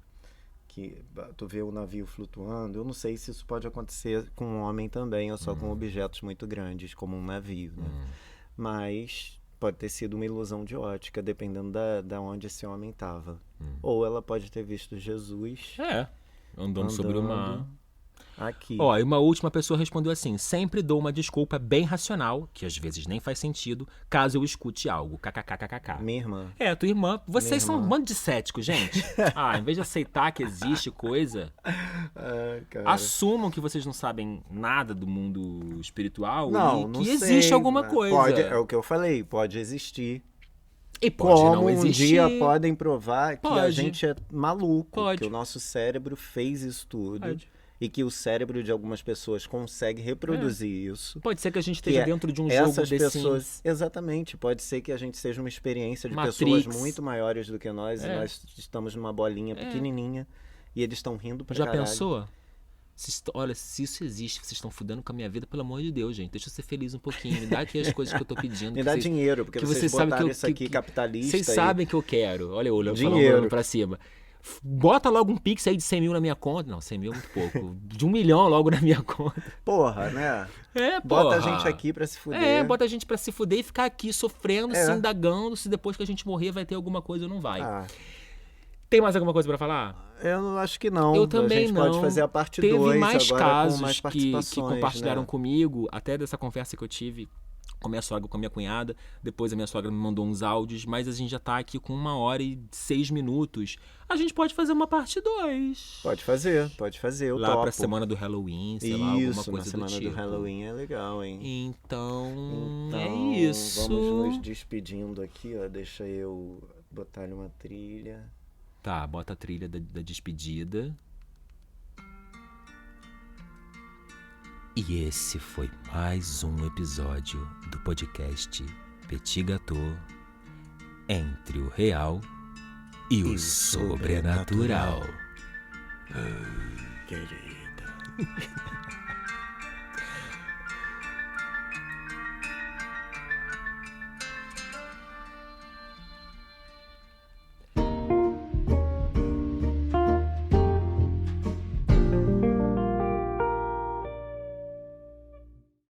Que tu vê o navio flutuando. Eu não sei se isso pode acontecer com um homem também, ou só com objetos muito grandes, como um navio, né? Mas pode ter sido uma ilusão de ótica, dependendo da onde esse homem estava. Ou ela pode ter visto Jesus Andando sobre o mar. Aqui. Ó, e uma última pessoa respondeu assim, sempre dou uma desculpa bem racional, que às vezes nem faz sentido, caso eu escute algo, kkkk. Minha irmã. Tua irmã. Vocês são irmã. um bando de céticos, gente. Em vez de aceitar que existe coisa, Cara. assumam que vocês não sabem nada do mundo espiritual Não e que sei, existe alguma mas coisa. é o que eu falei, pode existir. E pode Como não um existir. dia podem provar que a Pode. gente é maluco, Pode. que o nosso cérebro fez isso tudo. Pode. E que o cérebro de algumas pessoas consegue reproduzir isso. Pode ser que a gente esteja Que dentro de um jogo essas The pessoas, Sims. exatamente, pode ser que a gente seja uma experiência de Matrix. pessoas muito maiores do que nós, e nós estamos numa bolinha pequenininha e eles estão rindo pra Já caralho. pensou? Olha, se isso existe, vocês estão fudendo com a minha vida, pelo amor de Deus, gente. Deixa eu ser feliz um pouquinho. Me dá aqui as coisas que eu tô pedindo. Me dá dinheiro, porque que vocês vocês sabem botaram que eu- isso aqui que- capitalista. Vocês aí. sabem que eu quero. Olha eu olhando Dinheiro. falando pra cima. Bota logo um pix aí de 100 mil na minha conta. Não, 100 mil é muito pouco. De 1 milhão logo na minha conta. Porra, né? É, Bota a porra. gente aqui pra se fuder. É, bota a gente pra se fuder e ficar aqui sofrendo, É. se indagando, se depois que a gente morrer vai ter alguma coisa ou não vai. Ah, Tem mais alguma coisa pra falar? eu acho que não. Eu também a gente não. pode fazer a parte Teve 2 mais agora casos com mais que participações, compartilharam né? comigo, até dessa conversa que eu tive com a minha sogra, com a minha cunhada. Depois a minha sogra me mandou uns áudios, mas a gente já tá aqui com 1h06. A gente pode fazer uma parte 2. Pode fazer, eu Lá topo. pra semana do Halloween, sei lá, alguma Isso, coisa na semana do tipo. do Halloween é legal, hein? Então, Então, é isso. Vamos nos despedindo aqui, ó. Deixa eu botar-lhe uma trilha. Tá, bota a trilha da despedida. E esse foi mais um episódio do podcast Petit Gâteau, entre o real e o sobrenatural. Querida.